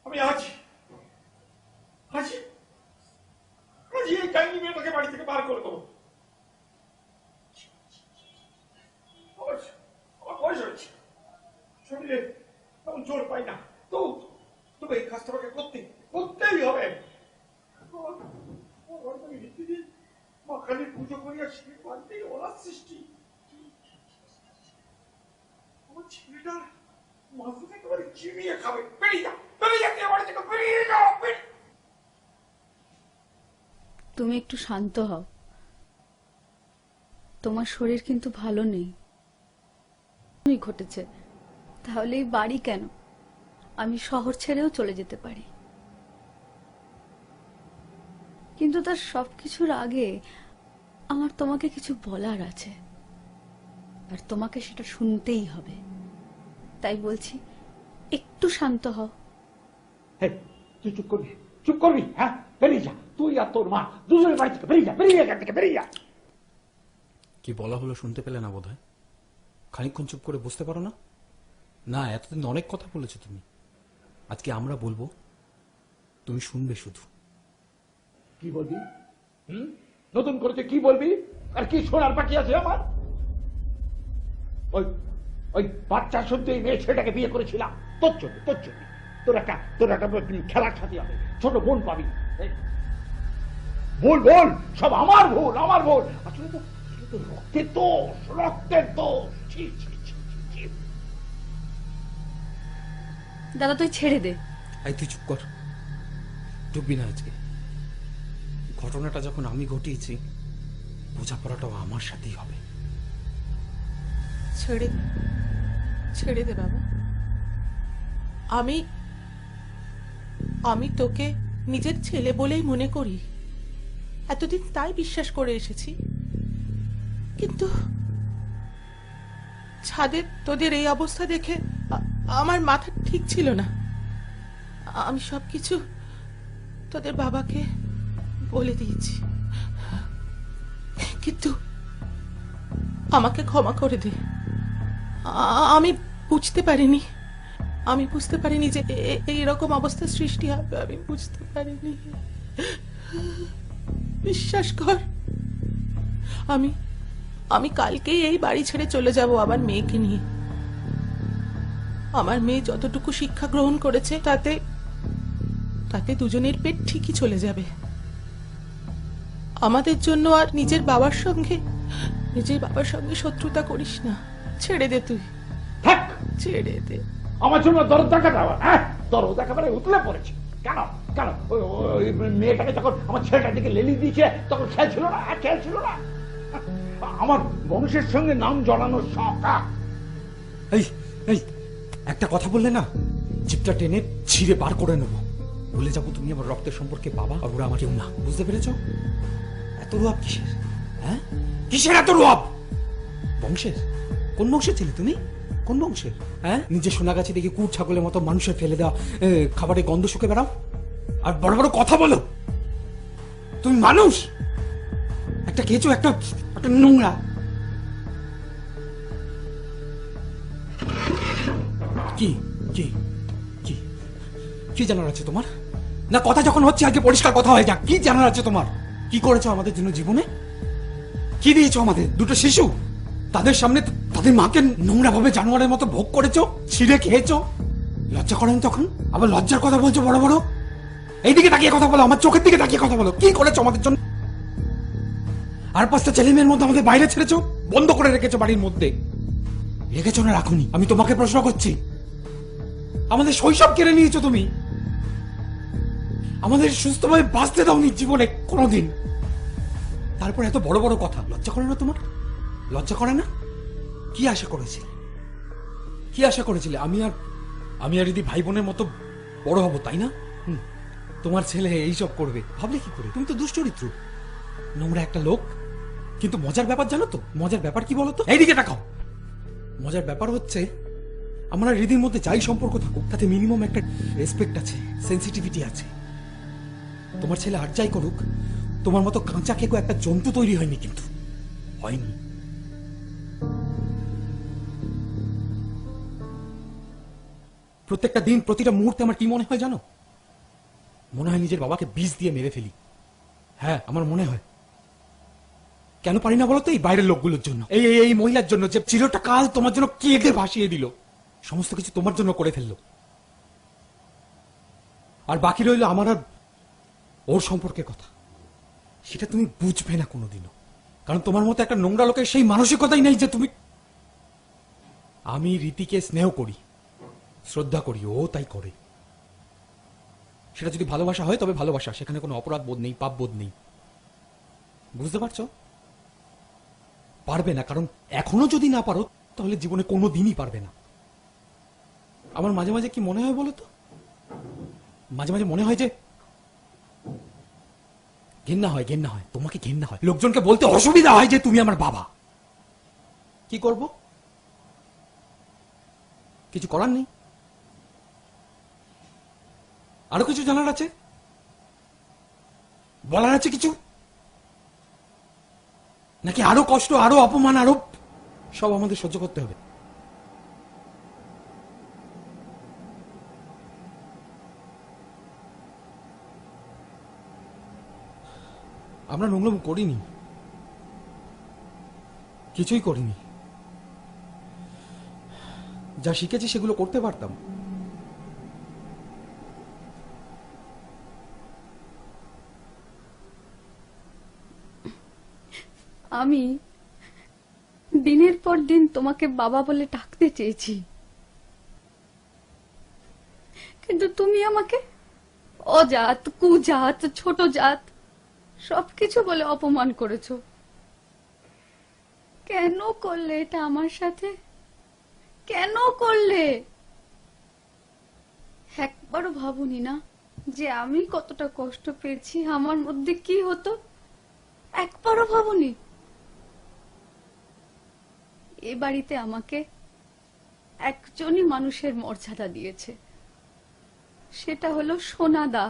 Speaker 7: আমি আছি এই গাইনি মেয়েটাকে বাড়ি থেকে বার করে দেবো। বয়স হয়েছে, শরীরে তেমন জোর পাই না, তো তবে এই কাজটা আমাকে করতেই হবে। মা কালীর পুজো করিয়া সে বাড়িতেই ওনার সৃষ্টি। আমার ছেলেটার মাথা একেবারে চিবিয়ে খাবে। বেরিয়ে যা, বেরিয়ে যা, বাড়ি থেকে বেরিয়ে যাও।
Speaker 2: তুমি একটু শান্ত হও। তোমার শরীর কিন্তু ভালো নেই। ঘটেছে, তাহলে এই বাড়ি কেন? আমি শহর ছেড়েও চলে যেতে পারি, কিন্তু তার সবকিছুর আগে আমার তোমাকে কিছু বলার আছে, আর তোমাকে সেটা শুনতেই হবে। তাই বলছি, একটু শান্ত হও।
Speaker 7: তুই চুপ করবি? হ্যাঁ, বেরিয়ে যা, তুই আর তোর মা দুজনের বাড়ি থেকে বেরিয়ে যা, বেরিয়ে এখান থেকে বেরিয়ে যা।
Speaker 3: কি বলা হলো শুনতে পেলে না বোধহয়? খানিকক্ষণ চুপ করে বুঝতে পারো না? না, এতদিন অনেক কথা বলেছো তুমি, আজকে আমরা বলবো, তুমি শুনবে শুধু।
Speaker 7: কি বলবি? নতুন করে তুই কি বলবি? আর কি শোনার বাকি আছে আমার? ওই বাচ্চা শুনতে মেয়ে ছেলেটাকে বিয়ে করেছিলাম তোর জন্য। তোর একটা খেলার সাথী হবে, ছোট বোন পাবি। বল সব আমার ভুল। আসলে তো রক্তের দোষ।
Speaker 2: দাদা, তুই ছেড়ে দে।
Speaker 3: তুই চুপ কর, ডুববি না আজকে। ঘটনাটা যখন আমি ঘটিয়েছি, বোঝাপড়াটাও আমার সাথেই হবে।
Speaker 6: ছেড়ে দে বাবা। আমি তোকে নিজের ছেলে বলেই মনে করি, এতদিন তাই বিশ্বাস করে এসেছি। কিন্তু ছাদে তোদের এই অবস্থা দেখে আমার মাথা ঠিক ছিল না। আমি সবকিছু তোদের বাবাকে বলে দিয়েছি, কিন্তু আমাকে ক্ষমা করে দে। আমি বুঝতে পারিনি যে এইরকম অবস্থা সৃষ্টি হবে। আমি বুঝতে পারিনি। বিশ্বাস কর, আমি কালকেই এই বাড়ি ছেড়ে চলে যাব আমার মেয়েকে নিয়ে। আমার মেয়ে যতটুকু শিক্ষা গ্রহণ করেছে তাতে দুজনের পেট ঠিকই চলে যাবে। আমাদের জন্য আর নিজের বাবার সঙ্গে শত্রুতা করিস না। ছেড়ে দে, তুই
Speaker 7: থাক,
Speaker 6: ছেড়ে দে।
Speaker 7: আমার জন্য দরদ দেখাতে হবে? দরদ একেবারে উতলে পড়েছে। কেন কেন ওই মেয়েটাকে যখন আমার ছেলেটার দিকে লেলি দিয়েছে তখন খেয়াল ছিল না? খেয়াল ছিল না? আমার বংশের সঙ্গে নাম জড়ানোর শখ।
Speaker 19: এই এই একটা কথা বললে না, জিপটা টেনে ছিঁড়ে বার করে নেবো। ভুলে যাবো তুমি আমার রক্তের সম্পর্কে বাবা, আর ওরা আমার কেউ না। বুঝতে পেরেছ? এত রুয়াব কিসের? হ্যাঁ, কিসের এত রুয়াব? বংশের? কোন বংশের ছেলে তুমি? কোন বংশের? হ্যাঁ, নিজে সোনাগাছি দেখে কুট ছাগলের মতো মানুষের ফেলে দেওয়া খাবারের গন্ধ শুকে বেড়াও আর বড় বড় কথা বলো। তুমি মানুষ? একটা খেয়েছো, একটা নোংরা। কি কি কি কি জানার আছে তোমার? না কথা যখন হচ্ছে আগে পরিষ্কার কথা হয়ে যাক। কি জানার আছে তোমার? কি করেছো আমাদের জন্য জীবনে? কি দিয়েছো আমাদের? দুটো শিশু, তাদের সামনে তাদের মাকে নোংরা ভাবে জানোয়ারের মতো ভোগ করেছো, ছিঁড়ে খেয়েছো। লজ্জা করেন তখন? আবার লজ্জার কথা বলছো বড় বড়। এইদিকে তাকিয়ে কথা বলো, আমার চোখের দিকে তাকিয়ে কথা বলো। কি করেছো আমাদের জন্য? আর 5টা ছেলে মেয়ের মধ্যে আমাদের বাইরে ছেড়েছো, বন্ধ করে রেখেছো বাড়ির মধ্যে। রেখেছো না রাখুনি? আমি তোমাকে প্রশ্ন করছি। আমাদের শৈশব কেড়ে নিয়েছো তুমি, আমাদের সুস্থভাবে বাঁচতে দাওনি জীবনে কোনোদিন। তারপর এত বড় বড় কথা। লজ্জা করে না তোমার? লজ্জা করে না? কি আশা করেছিলে? কি আশা করেছিলে? আমি আর দিদি ভাই বোনের মতো বড় হব, তাই না? তোমার ছেলে এইসব করবে ভাবলে কি করে? তুমি তো দুশ্চরিত্র, নোংরা একটা লোক। কিন্তু মজার ব্যাপার জানো তো? মজার ব্যাপার কি বলো তো? এইদিকে তাকাও। মজার ব্যাপার হচ্ছে আমার হৃদির মধ্যে যাই সম্পর্ক থাকুক তাতে মিনিমাম একটা রেসপেক্ট আছে, সেন্সিটিভিটি আছে। তোমার ছেলে আর যাই করুক, তোমার মতো কাঁচা খেকো একটা জন্তু তৈরি হয়নি, কিন্তু হয়নি। প্রত্যেকটা দিন, প্রতিটা মুহূর্তে আমার কি মনে হয় জানো? মনে হয় নিজের বাবাকে বিষ দিয়ে মেরে ফেলি। হ্যাঁ, আমার মনে হয়। কেন পারি না বলো তো? এই বাইরের লোকগুলোর জন্য, এই মহিলার জন্য, যে চিরটা কাল তোমার জন্য কেঁদে ভাসিয়ে দিল, সমস্ত কিছু তোমার জন্য করে ফেললো। আর বাকি রইল আমার আর ওর সম্পর্কে কথা। সেটা তুমি বুঝবে না কোনোদিনও, কারণ তোমার মতো একটা নোংরা লোকের সেই মানসিকতাই নেই যে তুমি। আমি রীতিকে স্নেহ করি, শ্রদ্ধা করি, ও তাই করে। সেটা যদি ভালোবাসা হয় তবে ভালোবাসা, সেখানে কোনো অপরাধ বোধ নেই, পাপ বোধ নেই। বুঝতে পারছো? পারবে না, কারণ এখনো যদি না পারো তাহলে জীবনে কোনো দিনই পারবে না। আমার মাঝে মাঝে কি মনে হয় বলো তো? মাঝে মাঝে মনে হয় যে ঘেন্না হয়, ঘেন্না হয়, তোমাকে ঘেন্না হয়। লোকজনকে বলতে অসুবিধা হয় যে তুমি আমার বাবা। কি করব? কিছু করার নেই। আরো কিছু জানার আছে, বলার আছে কিছু, নাকি আরো কষ্ট, আরো অপমান, আরো সব আমাদের সহ্য করতে হবে? আমরা নোংরাম করিনি, কিছুই করিনি। যা শিখেছি সেগুলো করতে পারতাম।
Speaker 2: আমি দিনের পর দিন তোমাকে বাবা বলে ডাকতে চেয়েছি, কিন্তু তুমি আমাকে অজাত, কুজাত, ছোট জাত সবকিছু বলে অপমান করেছো। কেন করলে এটা আমার সাথে? কেন করলে? একবারও ভাবুনি না যে আমি কতটা কষ্ট পেয়েছি, আমার মধ্যে কি হতো? একবারও ভাবুনি? এ বাড়িতে আমাকে একজনই মানুষের মর্যাদা দিয়েছে, সেটা হলো সোনাদা।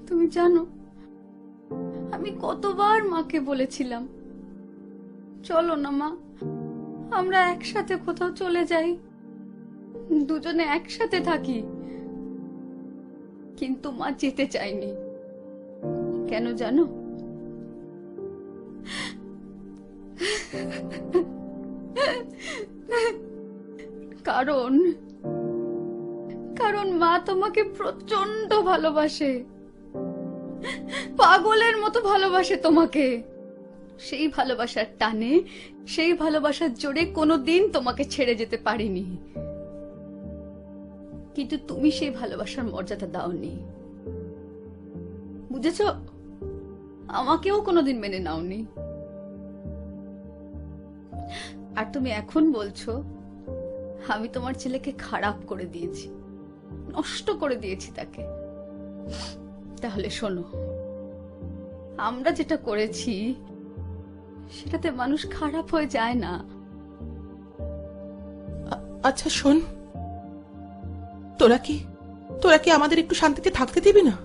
Speaker 2: তুমি জানো আমি কতবার মাকে বলেছিলাম, চলো না মা, আমরা একসাথে কোথাও চলে যাই, দুজনে একসাথে থাকি। কিন্তু মা যেতে চায়নি। কেন জানো? কারণ কারণ মা তোমাকে প্রচন্ড ভালোবাসে, পাগলের মতো ভালোবাসে তোমাকে। সেই ভালোবাসার টানে, সেই ভালোবাসার জোরে কোনোদিন তোমাকে ছেড়ে যেতে পারিনি। কিন্তু তুমি সেই ভালোবাসার মর্যাদা দাওনি, বুঝেছ? আমাকেও কোনোদিন মেনে নাওনি। আর তুমি এখন বলছো আমি তোমার ছেলেকে খারাপ করে দিয়েছি, নষ্ট করে দিয়েছি তাকে। তাহলে শোনো, আমরা যেটা করেছি সেটাতে মানুষ খারাপ হয়ে যায় না।
Speaker 6: আচ্ছা শোন, তোরা কি আমাদের একটু শান্তিতে থাকতে দিবি না?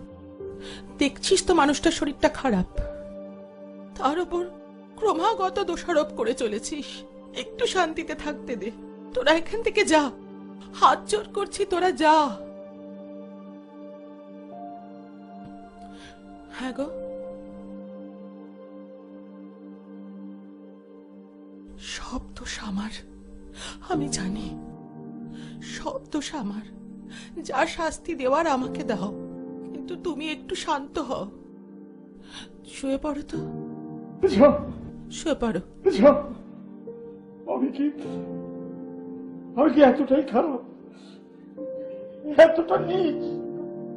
Speaker 6: দেখছিস তো মানুষটার শরীরটা খারাপ, তার উপর ক্রমাগত দোষারোপ করে চলেছিস। একটু শান্তিতে থাকতে দে। তোরা এখান থেকে যা, হাত জোর করছি, তোরা যা। হ্যাঁ গো, সব দোষ আমার, আমি জানি সব দোষ আমার। যা শাস্তি দেওয়ার আমাকে দাও, কিন্তু তুমি একটু শান্ত হও। শুয়ে পড়ো তো, শুয়ে পড়ো।
Speaker 7: আমি কি এতটাই খারাপ, এতটা নীচ?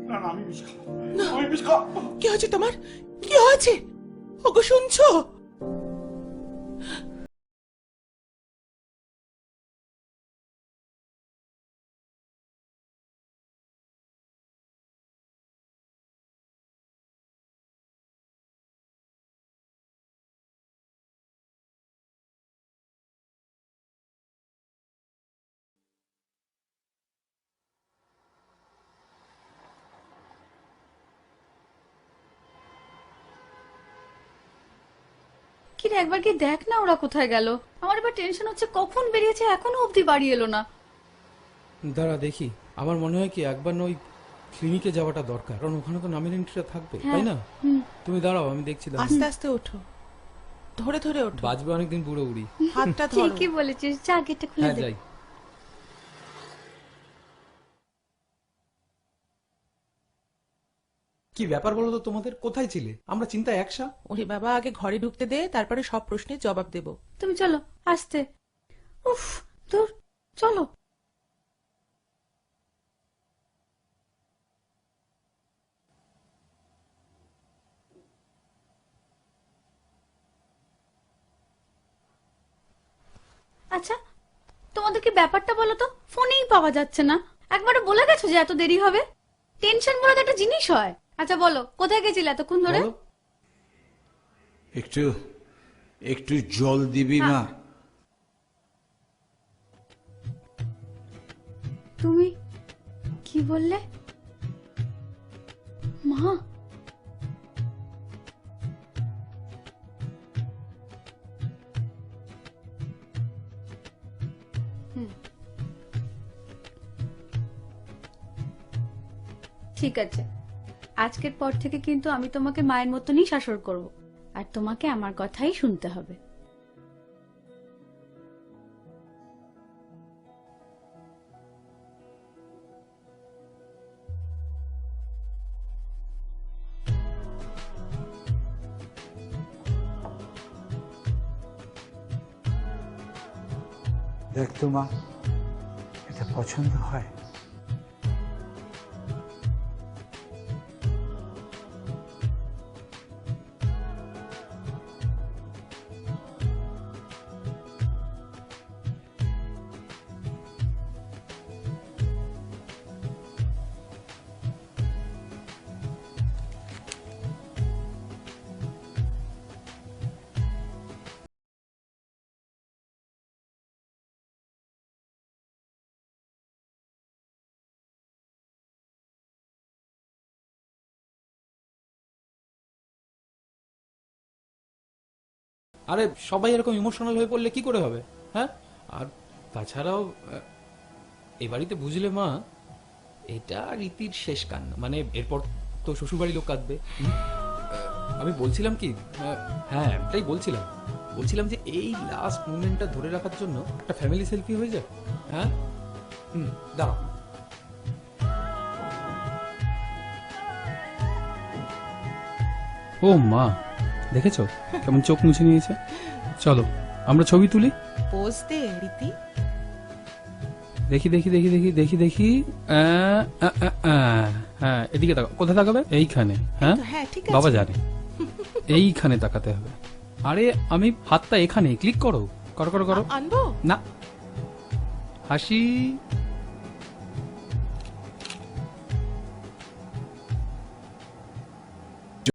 Speaker 7: না না, আমি বিষ খাবো, আমি বিষ খাবো।
Speaker 6: কি হয়েছে তোমার? কি হয়েছে? ওগো শুনছো?
Speaker 2: কিরে, একবার কি দেখ না ওরা কোথায় গেল। আমার এবার টেনশন হচ্ছে, কখন বেরিয়েছে এখনো অবধি বাড়ি এলো না।
Speaker 19: দাঁড়া দেখি, আমার মনে হয় কি একবার ওই ক্লিনিকে যাওয়াটা দরকার, কারণ ওখানে তো নামের এন্ট্রিটা থাকবে, তাই না? তুমি দাঁড়াও, আমি দেখছি।
Speaker 6: আস্তে আস্তে ওঠো, ধরে ধরে ওঠো।
Speaker 19: বাজবে অনেকদিন বুড়ো উড়ি।
Speaker 6: হাতটা ধরো।
Speaker 2: ঠিকই বলেছিস, যা গেটটা খুলে দে।
Speaker 19: যাই। কি ব্যাপার বলো তো তোমাদের? কোথায় ছিলে? আমরা চিন্তায় একসা।
Speaker 6: ওরে বাবা, আগে ঘরে ঢুকতে দে, তারপরে সব প্রশ্নের জবাব দেব।
Speaker 2: তুমি চলো আস্তে। উফ, দূর, চলো। আচ্ছা, তোমাদের কি ব্যাপারটা বলো তো? ফোনেই পাওয়া যাচ্ছে না। একবারে বলে গেছো যে এত দেরি হবে? টেনশন বলে তো একটা জিনিস হয়। আচ্ছা বলো, কোথায় গেছিলে এতক্ষণ ধরে?
Speaker 7: একটু একটু জল দিবি মা?
Speaker 2: তুমি কি বললে মা? ঠিক আছে, আজকের পর থেকে কিন্তু আমি তোমাকে মায়ের মতনই শাসন করব, আর তোমাকে আমার কথাই শুনতে হবে।
Speaker 7: দেখ তো মা, এটা পছন্দ হয়?
Speaker 3: আরে সবাই এরকম ইমোশনাল হয়ে পড়লে কি করে হবে? হ্যাঁ, আর তাছাড়াও এ বাড়িতে বুঝলে মা, এটা রীতির শেষ কান্না, মানে এরপর তো শ্বশুরবাড়ি লোক কাঁদবে। আমি বলছিলাম কি, হ্যাঁ এটাই বলছিলাম যে এই লাস্ট মুমেন্টটা ধরে রাখার জন্য একটা ফ্যামিলি সেলফি হয়ে যায়। হ্যাঁ, দাঁড়াও। ও মা, দেখেছো কেমন চোখ মুছে নিয়েছে? চলো আমরা ছবি তুলি।
Speaker 6: পোজ দে রীতি।
Speaker 3: দেখি দেখি দেখি দেখি দেখি দেখি হ্যাঁ, এদিকে তাকাও। কোথায় তাকাবে? এইখানে। হ্যাঁ,
Speaker 6: ঠিক
Speaker 3: বাবা
Speaker 6: আছে।
Speaker 3: জানে এইখানে তাকাতে হবে। আরে আমি হাতটা এখানে, ক্লিক করো করো করো করো।
Speaker 6: আনবো
Speaker 3: না, হাসি